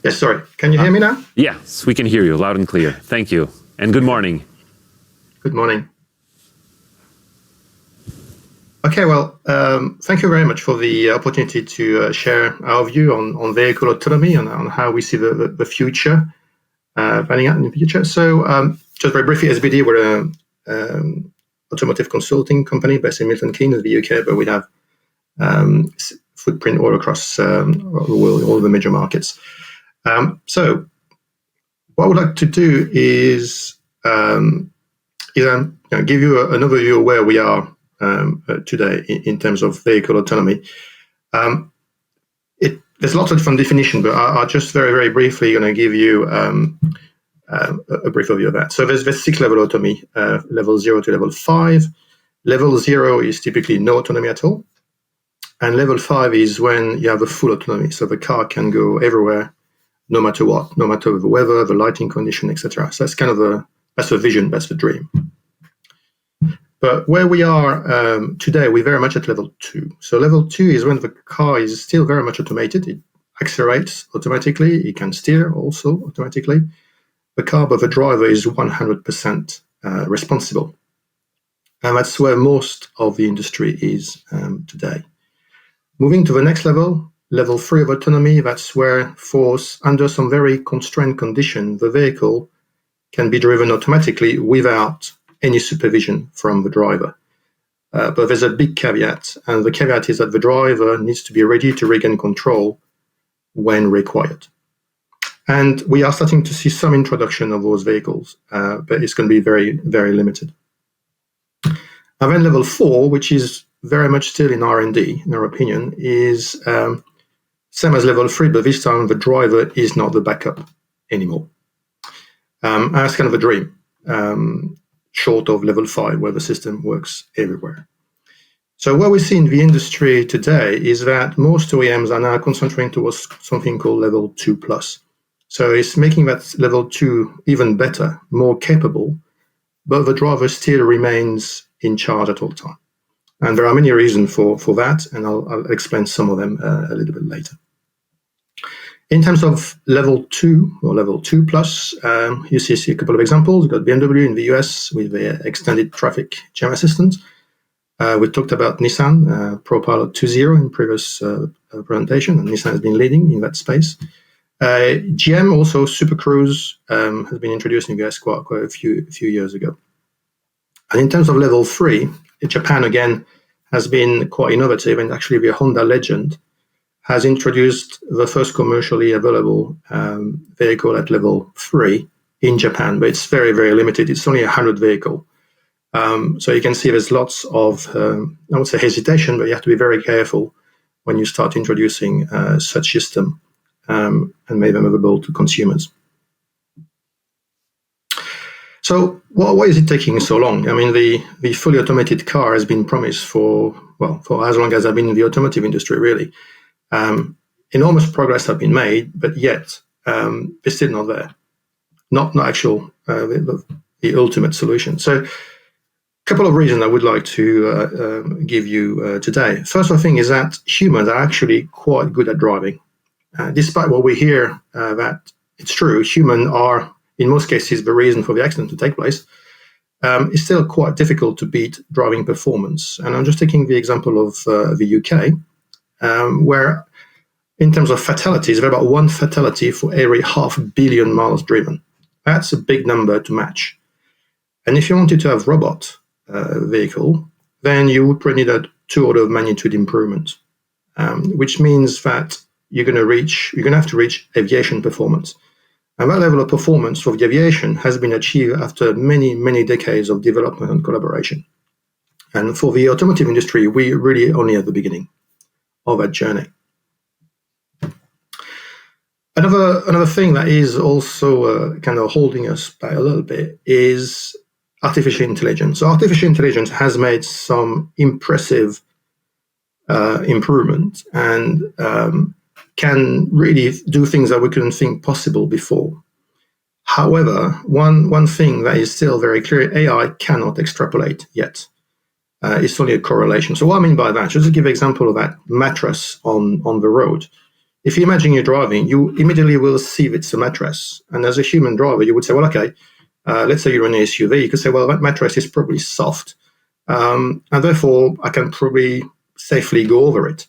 Yes, sorry. Can you hear me now? Yes, we can hear you loud and clear. Thank you. And good morning. Good morning. Okay, well, thank you very much for the opportunity to share our view on vehicle autonomy and on how we see the future, panning out in the future. So just very briefly, SBD, we're an automotive consulting company based in Milton Keynes, the UK, but we have footprint all across the world, all the major markets. So what I would like to do is give you an overview of where we are today in terms of vehicle autonomy. There's lots of different definitions, but I'll just very, very briefly going to give you a brief overview of that. So there's 6 level autonomy, level 0 to level 5. Level 0 is typically no autonomy at all. And level 5 is when you have a full autonomy. So the car can go everywhere, no matter what, no matter the weather, the lighting condition, etc. So that's kind of that's the vision, that's the dream. But where we are today, we're very much at level 2. So level 2 is when the car is still very much automated. It accelerates automatically. It can steer also automatically. The car, but the driver is 100% responsible. And that's where most of the industry is today. Moving to the next level, level 3 of autonomy, that's where, under some very constrained conditions, the vehicle can be driven automatically without any supervision from the driver. But there's a big caveat, and the caveat is that the driver needs to be ready to regain control when required. And we are starting to see some introduction of those vehicles, but it's going to be very, very limited. And then level 4, which is very much still in R&D, in our opinion, is same as level 3, but this time the driver is not the backup anymore. And that's kind of a dream, short of level 5, where the system works everywhere. So what we see in the industry today is that most OEMs are now concentrating towards something called level 2+. So it's making that level 2 even better, more capable, but the driver still remains in charge at all times. And there are many reasons for that, and I'll explain some of them a little bit later. In terms of level 2 or level 2+, you see a couple of examples. We've got BMW in the US with the extended traffic jam assistant. We talked about Nissan, ProPilot 2.0 in previous presentation, and Nissan has been leading in that space. GM, also Super Cruise, has been introduced in the US quite a few years ago. And in terms of level 3, Japan again has been quite innovative, and actually the Honda Legend has introduced the first commercially available vehicle at level 3 in Japan, but it's very, very limited. It's only 100 vehicles. So you can see there's lots of, I would say hesitation, but you have to be very careful when you start introducing such system and make them available to consumers. So why is it taking so long? I mean, the fully automated car has been promised for as long as I've been in the automotive industry, really. Enormous progress have been made, but yet it's still not there. Not actual the ultimate solution. So a couple of reasons I would like to give you today. First thing is that humans are actually quite good at driving. Despite what we hear that it's true, humans are in most cases the reason for the accident to take place, it's still quite difficult to beat driving performance. And I'm just taking the example of the UK, where in terms of fatalities, there are about 1 fatality for every 500 million miles driven. That's a big number to match. And if you wanted to have robot vehicle, then you would probably need a 2 order of magnitude improvement, which means that you're going to have to reach aviation performance. And that level of performance for the aviation has been achieved after many, many decades of development and collaboration. And for the automotive industry, we really only at the beginning of that journey. Another thing that is also kind of holding us back a little bit is artificial intelligence. So artificial intelligence has made some impressive improvement and can really do things that we couldn't think possible before. However, one thing that is still very clear, AI cannot extrapolate yet. It's only a correlation. So what I mean by that, just to give an example of that mattress on the road. If you imagine you're driving, you immediately will see it's a mattress. And as a human driver, you would say, well, okay, let's say you're in an SUV, you could say, well, that mattress is probably soft. And therefore, I can probably safely go over it.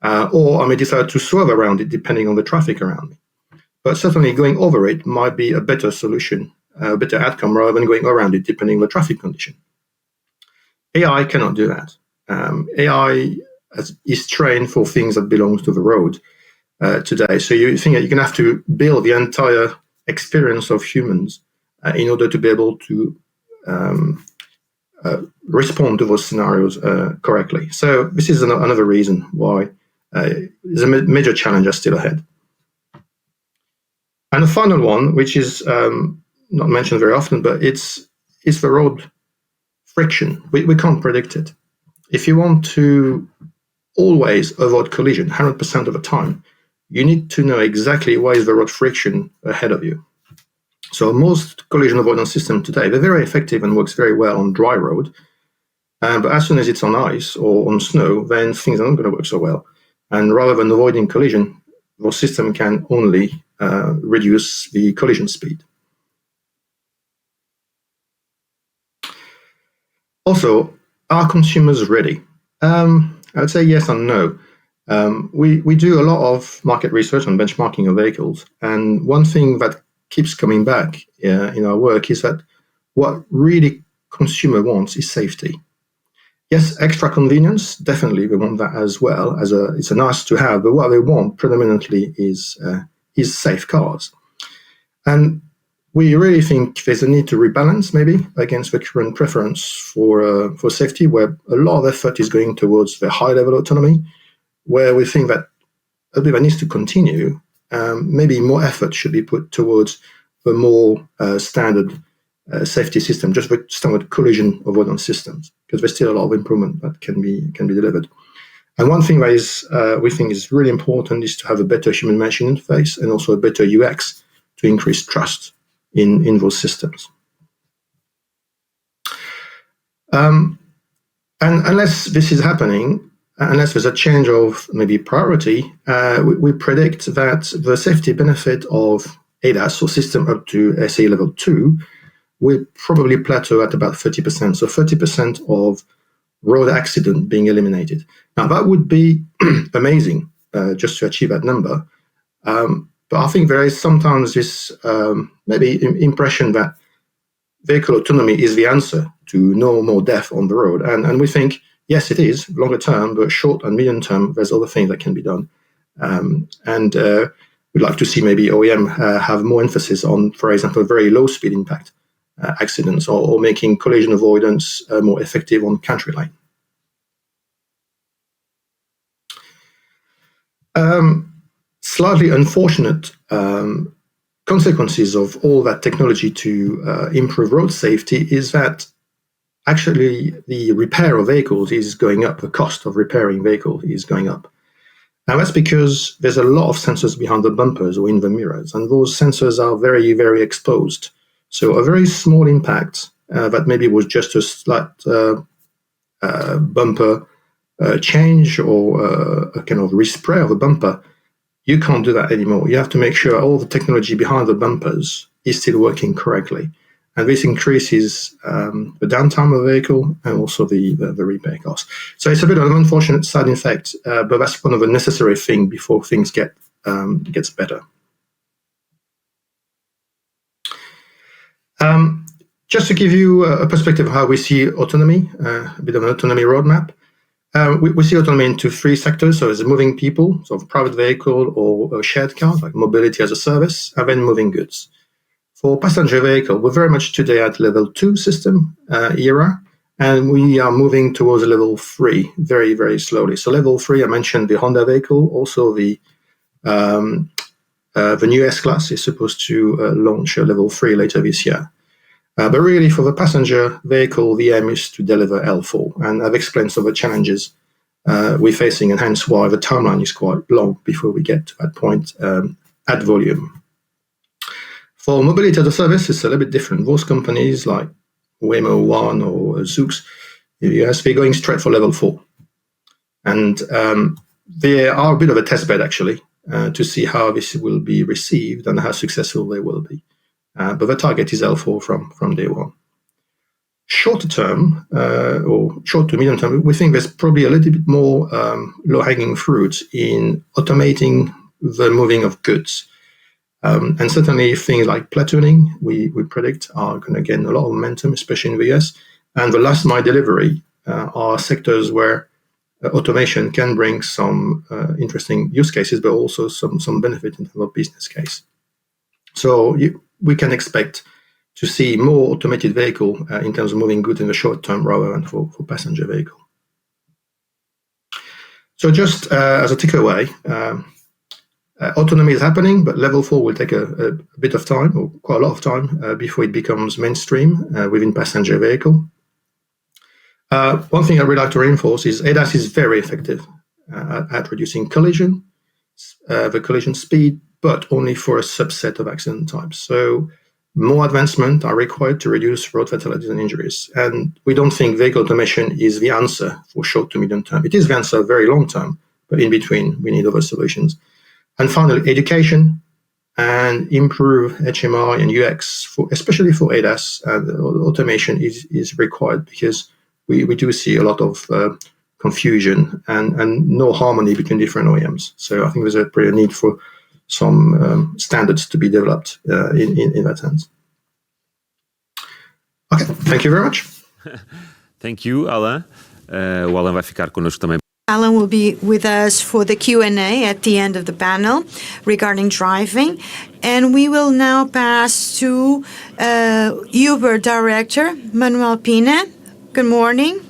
Or I may decide to swerve around it depending on the traffic around me. But certainly going over it might be a better solution, a better outcome rather than going around it depending on the traffic condition. AI cannot do that. AI is trained for things that belong to the road today. So you think that you're going to have to build the entire experience of humans in order to be able to respond to those scenarios correctly. So this is another reason why there's a major challenge that's still ahead. And the final one, which is not mentioned very often, but it's the road friction. We can't predict it. If you want to always avoid collision 100% of the time, you need to know exactly where is the road friction ahead of you. So most collision avoidance systems today, they're very effective and works very well on dry road. But as soon as it's on ice or on snow, then things are not going to work so well. And rather than avoiding collision, the system can only reduce the collision speed. Also, are consumers ready? I would say yes and no. We do a lot of market research and benchmarking of vehicles. And one thing that keeps coming back in our work is that what really consumer wants is safety. Yes, extra convenience, definitely they want that as well. It's a nice to have, but what they want predominantly is safe cars. And we really think there's a need to rebalance maybe against the current preference for safety, where a lot of effort is going towards the high level autonomy, where we think that a bit that needs to continue. Maybe more effort should be put towards the more standard safety system, just the standard collision avoidance systems, because there's still a lot of improvement that can be delivered. And one thing that is we think is really important is to have a better human-machine interface and also a better UX to increase trust in those systems. And unless this is happening, unless there's a change of maybe priority, we predict that the safety benefit of ADAS or system up to SAE level 2 will probably plateau at about 30%. So 30% of road accident being eliminated. Now that would be amazing just to achieve that number. But I think there is sometimes this maybe impression that vehicle autonomy is the answer to no more death on the road. And we think, yes, it is longer term, but short and medium term, there's other things that can be done. And we'd like to see maybe OEM have more emphasis on, for example, very low speed impact accidents or making collision avoidance more effective on country line. Slightly unfortunate consequences of all that technology to improve road safety is that actually the repair of vehicles is going up. The cost of repairing vehicles is going up. And that's because there's a lot of sensors behind the bumpers or in the mirrors, and those sensors are very, very exposed. So a very small impact that maybe was just a slight bumper change or a kind of respray of a bumper, you can't do that anymore. You have to make sure all the technology behind the bumpers is still working correctly. And this increases the downtime of the vehicle and also the repair cost. So it's a bit of an unfortunate side effect, but that's one of the necessary things before things gets better. Just to give you a perspective of how we see autonomy, a bit of an autonomy roadmap. We see autonomy into three sectors. So there's moving people, so private vehicle or a shared car, like mobility as a service, and then moving goods. For passenger vehicle, we're very much today at level 2 system era, and we are moving towards level 3 very, very slowly. So level 3, I mentioned the Honda vehicle, also the new S-Class is supposed to launch level 3 later this year. But really, for the passenger vehicle, the aim is to deliver L4. And I've explained some of the challenges we're facing, and hence why the timeline is quite long before we get to that point at volume. For mobility as a service, it's a little bit different. Those companies like Waymo One or Zoox in the US, they're going straight for level 4. And they are a bit of a test bed, actually, to see how this will be received and how successful they will be. But the target is L4 from day one. Shorter term, or short to medium term, we think there's probably a little bit more low-hanging fruit in automating the moving of goods. And certainly things like platooning, we predict are going to gain a lot of momentum, especially in the US. And the last mile delivery are sectors where automation can bring some interesting use cases, but also some benefit in terms of business case. So we can expect to see more automated vehicle in terms of moving goods in the short term rather than for passenger vehicle. So just as a takeaway, autonomy is happening, but level 4 will take a bit of time, or quite a lot of time, before it becomes mainstream within passenger vehicle. One thing I would like to reinforce is ADAS is very effective at reducing collision, the collision speed, but only for a subset of accident types. So more advancement are required to reduce road fatalities and injuries. And we don't think vehicle automation is the answer for short to medium term. It is the answer very long term, but in between, we need other solutions. And finally, education and improve HMI and UX, especially for ADAS, automation is required because we do see a lot of confusion and no harmony between different OEMs. So I think there's a pretty need for some standards to be developed in that sense. Okay, thank you very much. Thank you, Alain. O Alain vai ficar connosco também. Alan will be with us for the Q&A at the end of the panel regarding driving. And we will now pass to Uber Director, Manuel Pina. Good morning.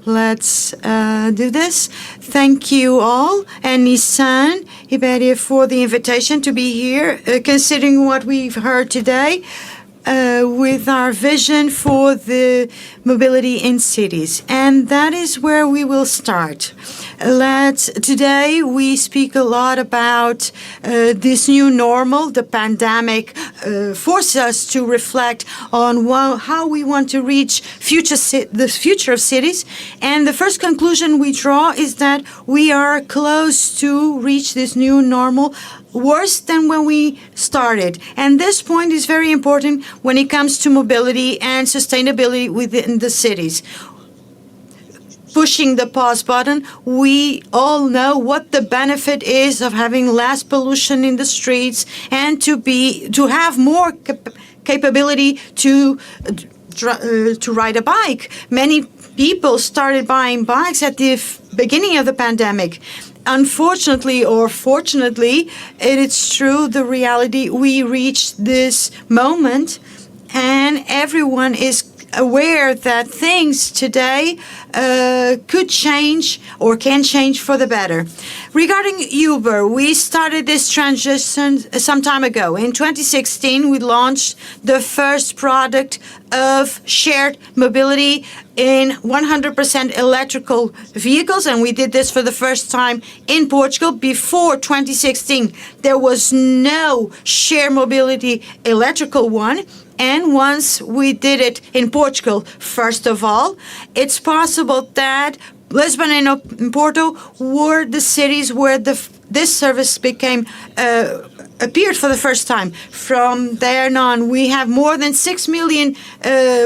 Let's do this. Thank you all and Nissan Iberia for the invitation to be here, considering what we've heard today. With our vision for the mobility in cities. And that is where we will start. Today we speak a lot about this new normal. The pandemic forced us to reflect on how we want to reach the future of cities. And the first conclusion we draw is that we are close to reach this new normal, worse than when we started. And this point is very important when it comes to mobility and sustainability within the cities. Pushing the pause button, we all know what the benefit is of having less pollution in the streets and to have more capability to ride a bike. Many people started buying bikes at the beginning of the pandemic. Unfortunately or fortunately, it is true, the reality, we reached this moment and everyone is aware that things today could change or can change for the better. Regarding Uber, we started this transition some time ago. In 2016, we launched the first product of shared mobility in 100% electrical vehicles, and we did this for the first time in Portugal. Before 2016, there was no shared mobility electrical one. And once we did it in Portugal, first of all, it's possible that Lisbon and Porto were the cities where this service appeared for the first time. From there on, we have more than 6 million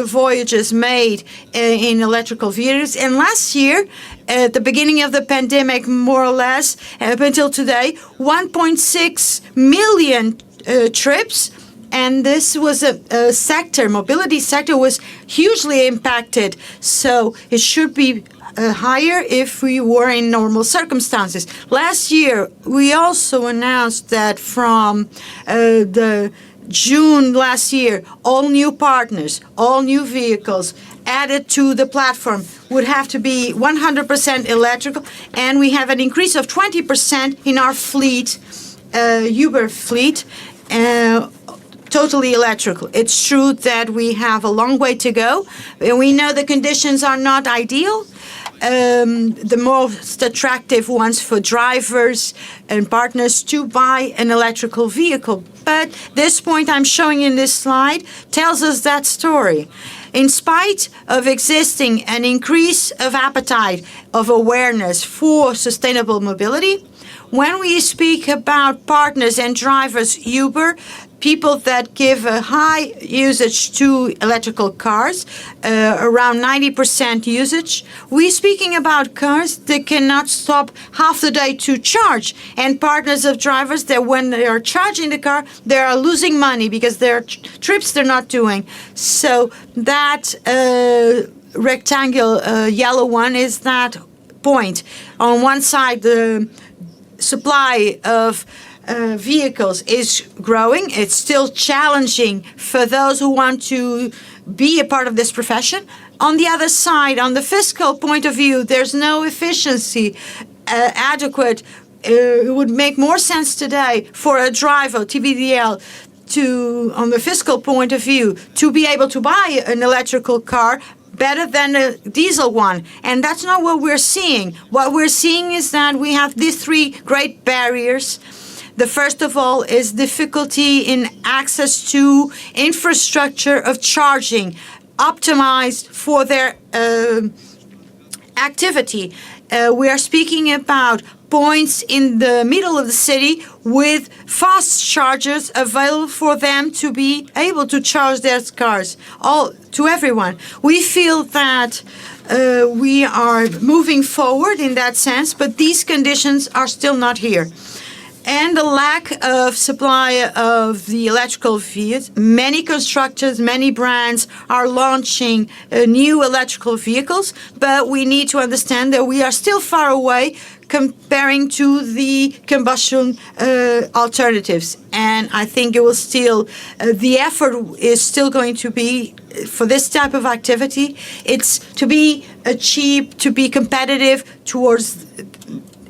voyages made in electrical vehicles. And last year, at the beginning of the pandemic, more or less, up until today, 1.6 million trips. And this was a sector, mobility sector was hugely impacted. So it should be higher if we were in normal circumstances. Last year, we also announced that from the June last year, all new partners, all new vehicles added to the platform would have to be 100% electrical, and we have an increase of 20% in our fleet, Uber fleet, totally electrical. It's true that we have a long way to go, and we know the conditions are not ideal. The most attractive ones for drivers and partners to buy an electrical vehicle. But this point I'm showing in this slide tells us that story. In spite of existing an increase of appetite, of awareness for sustainable mobility, when we speak about partners and drivers, Uber, people that give a high usage to electrical cars, around 90% usage. We're speaking about cars that cannot stop half the day to charge, and partners of drivers that when they are charging the car, they are losing money because their trips they're not doing. So that rectangle yellow one is that point. On one side, the supply of vehicles is growing. It's still challenging for those who want to be a part of this profession. On the other side, on the fiscal point of view, there's no efficiency adequate. It would make more sense today for a driver, TBDL, on the fiscal point of view, to be able to buy an electrical car better than a diesel one. And that's not what we're seeing. What we're seeing is that we have these three great barriers. The first of all is difficulty in access to infrastructure of charging optimized for their activity. We are speaking about points in the middle of the city with fast chargers available for them to be able to charge their cars, to everyone. We feel that we are moving forward in that sense, but these conditions are still not here. And the lack of supply of the electrical vehicles. Many constructors, many brands are launching new electrical vehicles, but we need to understand that we are still far away comparing to the combustion alternatives. And I think it will still, the effort is still going to be, for this type of activity, it's to be cheap, to be competitive towards.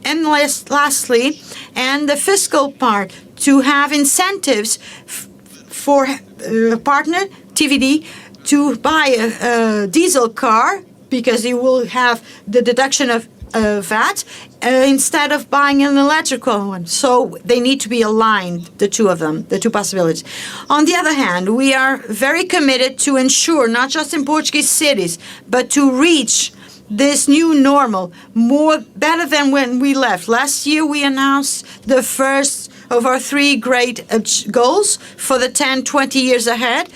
And lastly, and the fiscal part, to have incentives for a partner, TVD, to buy a diesel car, because you will have the deduction of VAT, instead of buying an electrical one. So they need to be aligned, the two of them, the two possibilities. On the other hand, we are very committed to ensure, not just in Portuguese cities, but to reach this new normal better than when we left. Last year, we announced the first of our three great goals for the 10-20 years ahead,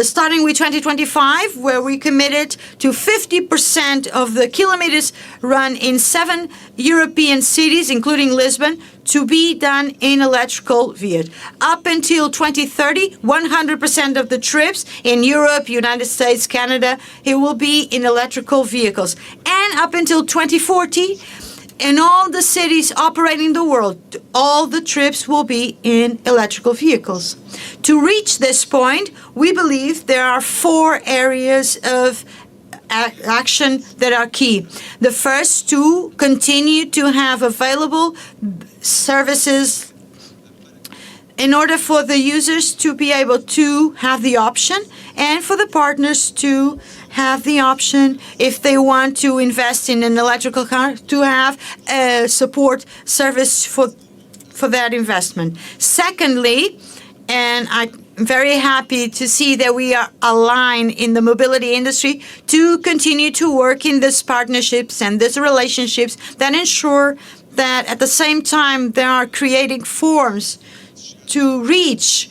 starting with 2025, where we committed to 50% of the kilometers run in 7 European cities, including Lisbon, to be done in electrical vehicles. Up until 2030, 100% of the trips in Europe, United States, Canada, it will be in electrical vehicles. And up until 2040, in all the cities operating the world, all the trips will be in electrical vehicles. To reach this point, we believe there are 4 areas of action that are key. The first, to continue to have available services in order for the users to be able to have the option, and for the partners to have the option, if they want to invest in an electrical car, to have a support service for that investment. Secondly, and I'm very happy to see that we are aligned in the mobility industry to continue to work in these partnerships and these relationships that ensure that at the same time they are creating forms to reach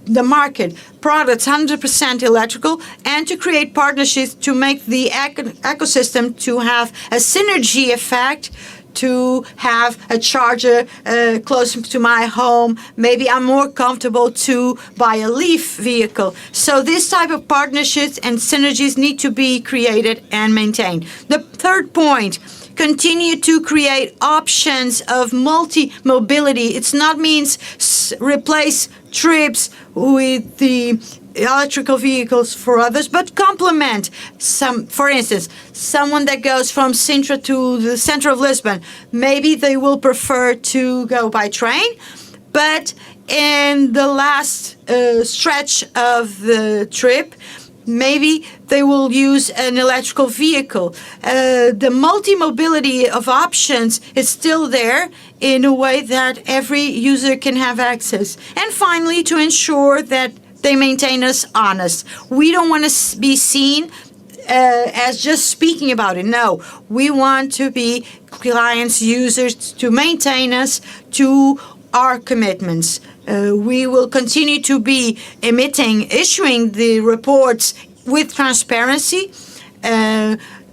the market products 100% electrical, and to create partnerships to make the ecosystem to have a synergy effect, to have a charger close to my home. Maybe I'm more comfortable to buy a Leaf vehicle. So this type of partnerships and synergies need to be created and maintained. The third point, continue to create options of multi-mobility. It's not means replace trips with the electrical vehicles for others, but complement some. For instance, someone that goes from Sintra to the center of Lisbon, maybe they will prefer to go by train, but in the last stretch of the trip, maybe they will use an electrical vehicle. The multi-mobility of options is still there in a way that every user can have access. And finally, to ensure that they maintain us honest. We don't want to be seen as just speaking about it. No, we want to be clients, users, to maintain us to our commitments. We will continue to be issuing the reports with transparency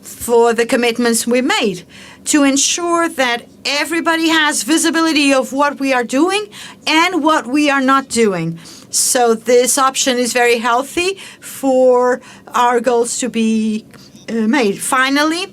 for the commitments we made, to ensure that everybody has visibility of what we are doing and what we are not doing. So this option is very healthy for our goals to be made. Finally,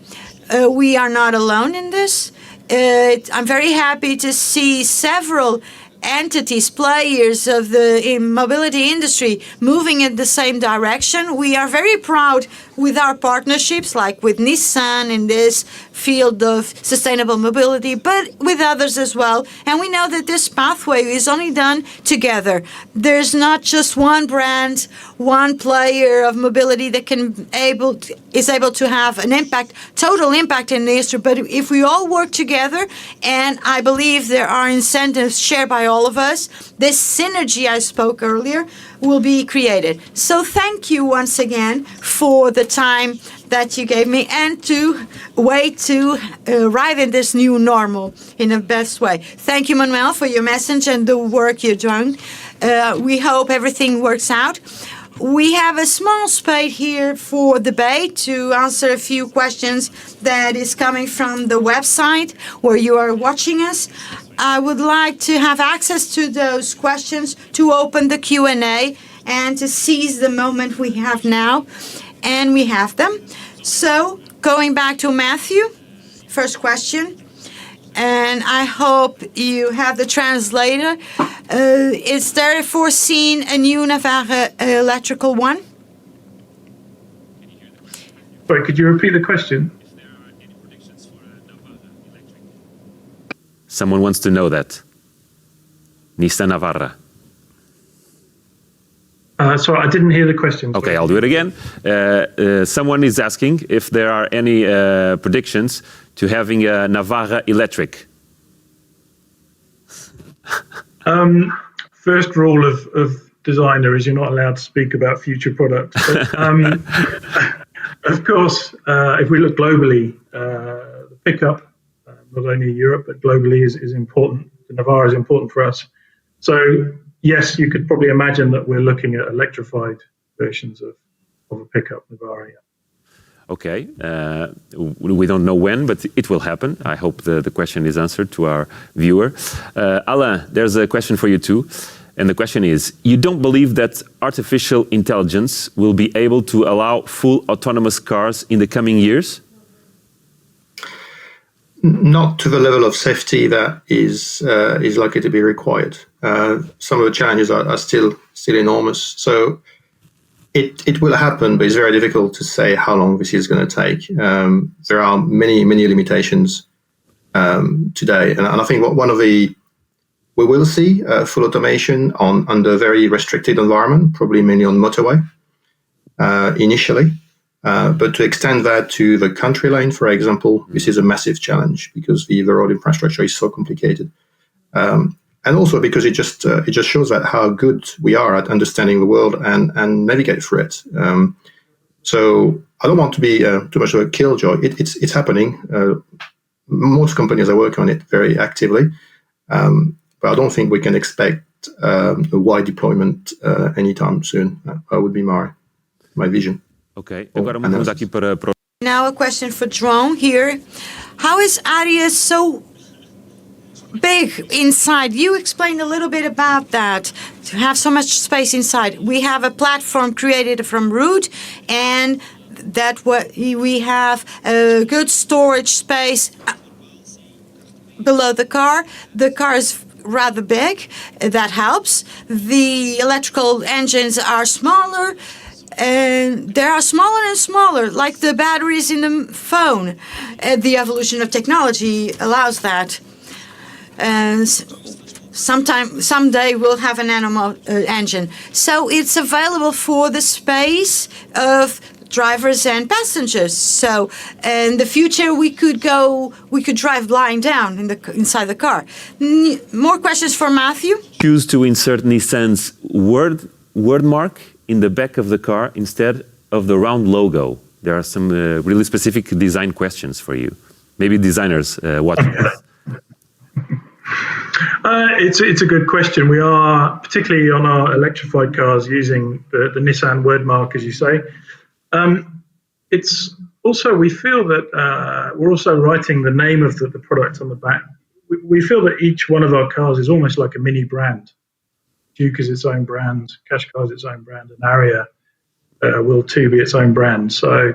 we are not alone in this. I'm very happy to see several entities, players of the mobility industry moving in the same direction. We are very proud with our partnerships, like with Nissan in this field of sustainable mobility, but with others as well. And we know that this pathway is only done together. There's not just one brand, one player of mobility that is able to have an impact, total impact in the industry. But if we all work together, and I believe there are incentives shared by all of us, this synergy I spoke earlier will be created. So thank you once again for the time that you gave me, and to wait to arrive in this new normal in the best way. Thank you, Manuel, for your message and the work you're doing. We hope everything works out. We have a small space here for debate to answer a few questions that is coming from the website where you are watching us. I would like to have access to those questions to open the Q&A and to seize the moment we have now. And we have them. So, going back to Matthew, first question. And I hope you have the translator. Is there foreseen a new Navarra electrical one? Sorry, could you repeat the question? Someone wants to know that. Nissan Navarra. Sorry, I didn't hear the question. Okay, I'll do it again. Someone is asking if there are any predictions to having a Navarra electric. First rule of designer is you're not allowed to speak about future products. But, of course, if we look globally, the pickup, not only in Europe, but globally is important. The Navarra is important for us. So, yes, you could probably imagine that we're looking at electrified versions of a pickup Navarra. Yeah. Okay, we don't know when, but it will happen. I hope the question is answered to our viewer. Alain, there's a question for you too. And the question is, you don't believe that artificial intelligence will be able to allow full autonomous cars in the coming years? Not to the level of safety that is likely to be required. Some of the challenges are still enormous. So it will happen, but it's very difficult to say how long this is going to take. There are many limitations today, and I think we will see full automation under very restricted environment, probably mainly on motorway initially. But to extend that to the country lane, for example, this is a massive challenge because the road infrastructure is so complicated. And also because it just shows that how good we are at understanding the world and navigate through it. So I don't want to be too much of a killjoy. It's happening. most companies are working on it very actively, but I don't think we can expect a wide deployment anytime soon. That would be my vision. Ok, agora uma pergunta aqui para Now a question for João here. How is Aria so big inside? You explained a little bit about that, to have so much space inside. We have a platform created from root, and that we have a good storage space below the car. The car is rather big. That helps. The electrical engines are smaller, and they are smaller and smaller, like the batteries in the phone. The evolution of technology allows that. And someday we'll have an nano engine. So it's available for the space of drivers and passengers. So in the future we could drive lying down inside the car. More questions for Matthew? choose to insert Nissan's word mark in the back of the car instead of the round logo. There are some really specific design questions for you. Maybe designers watching this. It's a good question. We are, particularly on our electrified cars, using the Nissan word mark, as you say. It's also, we feel that we're also writing the name of the product on the back. We feel that each one of our cars is almost like a mini brand. Duke is its own brand, Qashqai is its own brand, and Aria will too be its own brand. So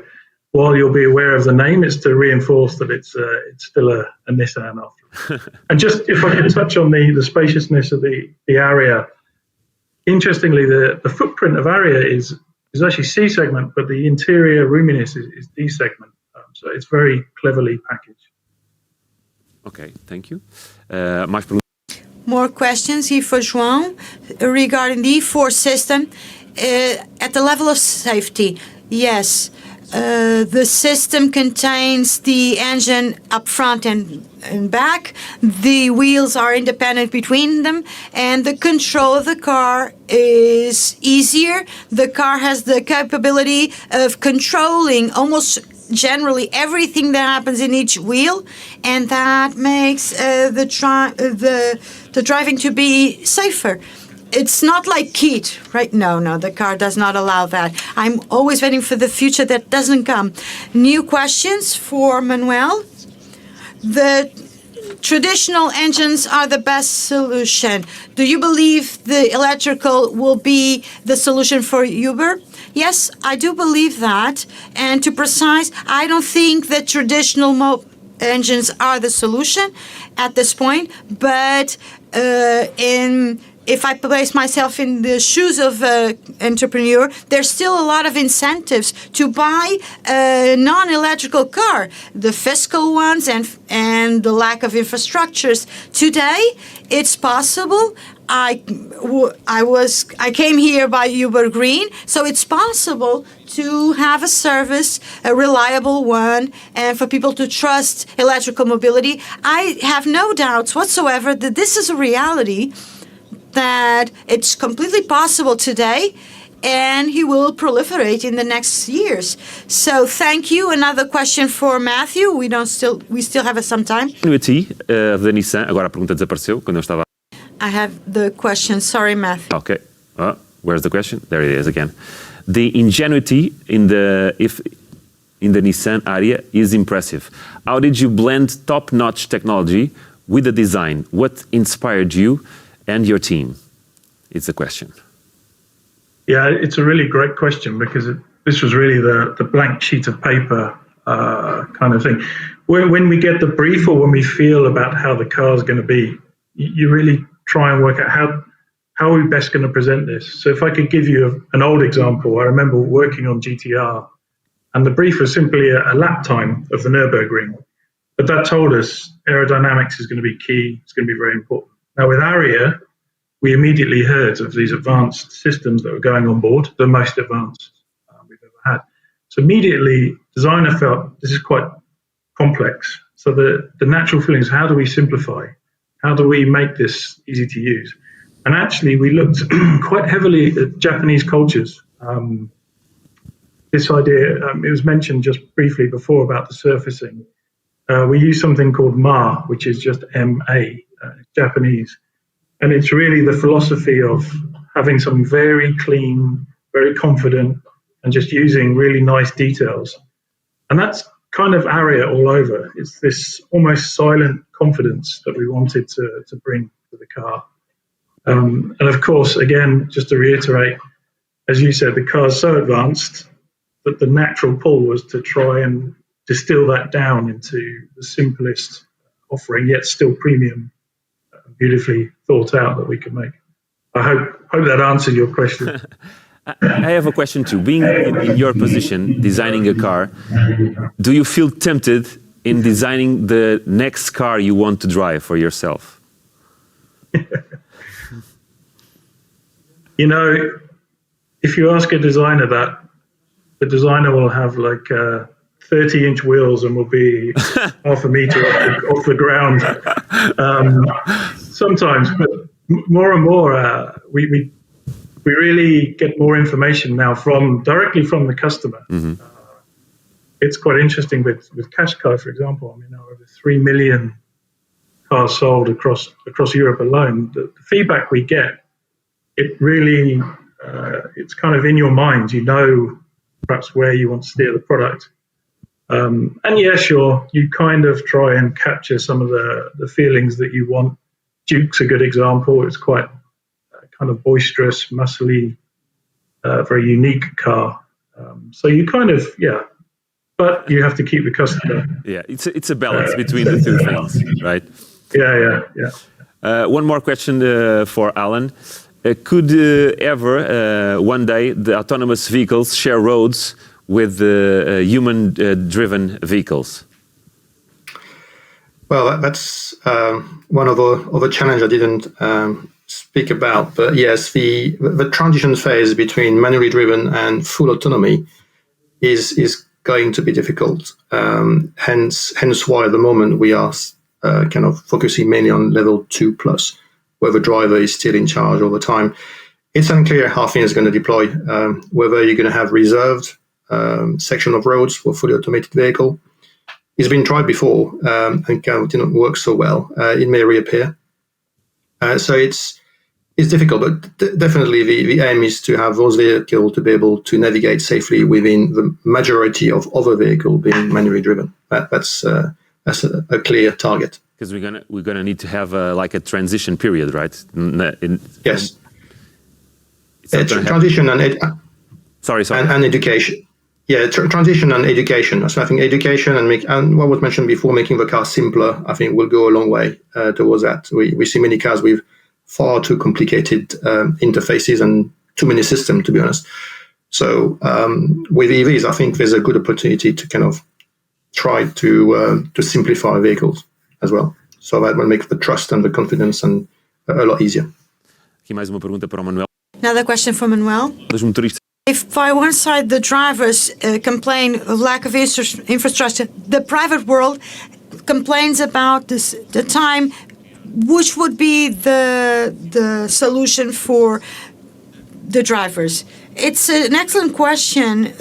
while you'll be aware of the name, it's to reinforce that it's still a Nissan after. And just if I can touch on the spaciousness of the Aria, interestingly, the footprint of Aria is actually C segment, but the interior roominess is D segment. So it's very cleverly packaged. Okay, thank you. Mais perguntas? More questions here for João regarding the E4 system at the level of safety. Yes, the system contains the engine up front and back. The wheels are independent between them, and the control of the car is easier. The car has the capability of controlling almost generally everything that happens in each wheel, and that makes the driving to be safer. It's not like keyed, right? No, the car does not allow that. I'm always waiting for the future that doesn't come. New questions for Manuel. The traditional engines are the best solution. Do you believe the electrical will be the solution for Uber? Yes, I do believe that. And to precise, I don't think that traditional engines are the solution at this point. But if I place myself in the shoes of an entrepreneur, there's still a lot of incentives to buy a non-electrical car, the fiscal ones and the lack of infrastructures. Today, it's possible. I came here by Uber Green, so it's possible to have a service, a reliable one, and for people to trust electrical mobility. I have no doubts whatsoever that this is a reality, that it's completely possible today, and he will proliferate in the next years. So thank you. Another question for Matthew. We still have some time. Ingenuity of the Nissan. Agora a pergunta desapareceu quando eu estava. I have the question. Sorry, Matthew. Okay. Where's the question? There it is again. The ingenuity in the Nissan Aria is impressive. How did you blend top-notch technology with the design? What inspired you and your team? It's a question. Yeah, it's a really great question, because this was really the blank sheet of paper kind of thing. When we get the brief, or when we feel about how the car is going to be, you really try and work out how are we best going to present this. So if I could give you an old example, I remember working on GTR, and the brief was simply a lap time of the Nürburgring. But that told us aerodynamics is going to be key, it's going to be very important. Now with Aria, we immediately heard of these advanced systems that were going on board, the most advanced we've ever had. So immediately, designer felt this is quite complex. So the natural feeling is, how do we simplify? How do we make this easy to use? And actually, we looked quite heavily at Japanese cultures. This idea, it was mentioned just briefly before about the surfacing. we use something called MA, which is just MA, Japanese. And it's really the philosophy of having something very clean, very confident, and just using really nice details. And that's kind of ARIA all over. It's this almost silent confidence that we wanted to bring to the car. And of course, again, just to reiterate, as you said, the car's so advanced that the natural pull was to try and distill that down into the simplest offering, yet still premium, beautifully thought out that we could make. I hope that answered your question. I have a question too. Being in your position, designing a car, do you feel tempted in designing the next car you want to drive for yourself? You know, if you ask a designer that, the designer will have like 30-inch wheels and will be half a meter off the ground. Sometimes, but more and more, we really get more information now directly from the customer. Mm-hmm. It's quite interesting with Qashqai, for example. I mean, now over 3 million cars sold across Europe alone. The feedback we get, it really, it's kind of in your mind. You know, perhaps where you want to steer the product. And yeah, sure, you kind of try and capture some of the feelings that you want. Duke's a good example. It's quite kind of boisterous, muscly, very unique car. So you kind of, yeah, but you have to keep the customer. Yeah, it's a balance between the two things, right? Yeah. One more question for Alan. Could ever, one day, the autonomous vehicles share roads with human-driven vehicles? Well, that's one of the challenge I didn't speak about. But yes, the transition phase between manually driven and full autonomy is going to be difficult. Hence why at the moment we are kind of focusing mainly on level 2+, where the driver is still in charge all the time. It's unclear how things are going to deploy, whether you're going to have reserved section of roads for fully automated vehicle. It's been tried before and kind of didn't work so well. It may reappear. So it's difficult, but definitely the aim is to have those vehicles to be able to navigate safely within the majority of other vehicles being manually driven. That's a clear target. Because we're gonna need to have like a transition period, right? Yes. Transition and sorry. And education. Yeah, transition and education. So I think education and what was mentioned before, making the car simpler, I think will go a long way towards that. We see many cars with far too complicated interfaces and too many systems, to be honest. So with EVs, I think there's a good opportunity to kind of try to simplify vehicles as well. So that will make the trust and the confidence and a lot easier. Aqui mais uma pergunta para o Manuel. Another question from Manuel. Dos motoristas. If by one side the drivers complain of lack of infrastructure, the private world complains about the time. Which would be the solution for the drivers? It's an excellent question.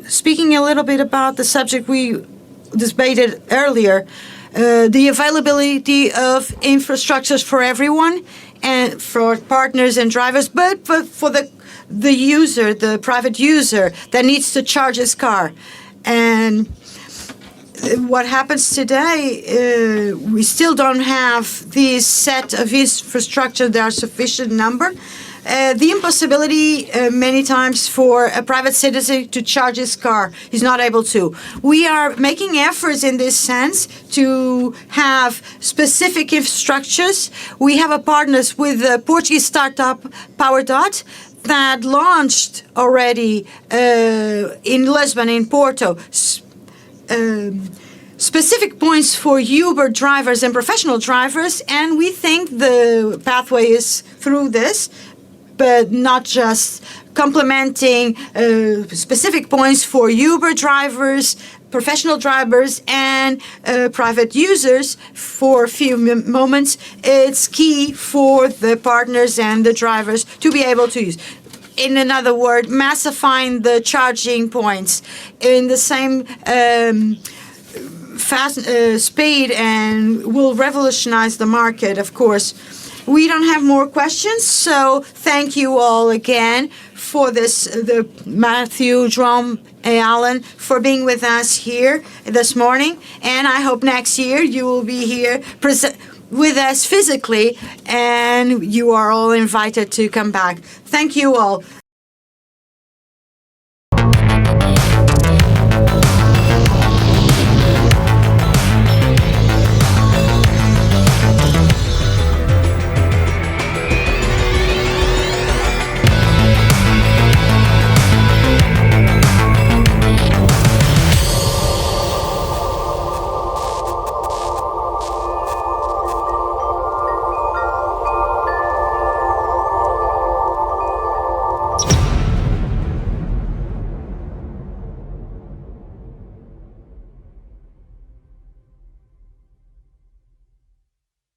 Speaking a little bit about the subject we debated earlier, the availability of infrastructures for everyone and for partners and drivers, but for the user, the private user that needs to charge his car. And what happens today, we still don't have this set of infrastructure that are sufficient number. The impossibility many times for a private citizen to charge his car, he's not able to. We are making efforts in this sense to have specific infrastructures. We have a partners with the Portuguese startup PowerDot that launched already in Lisbon, in Porto, specific points for Uber drivers and professional drivers, and we think the pathway is through this, but not just complementing specific points for Uber drivers, professional drivers, and private users for a few moments. It's key for the partners and the drivers to be able to use. In another word, massifying the charging points in the same fast speed and will revolutionize the market, of course. We don't have more questions, so thank you all again for this, the Matthew, João, and Alan, for being with us here this morning. And I hope next year you will be here with us physically, and you are all invited to come back. Thank you all.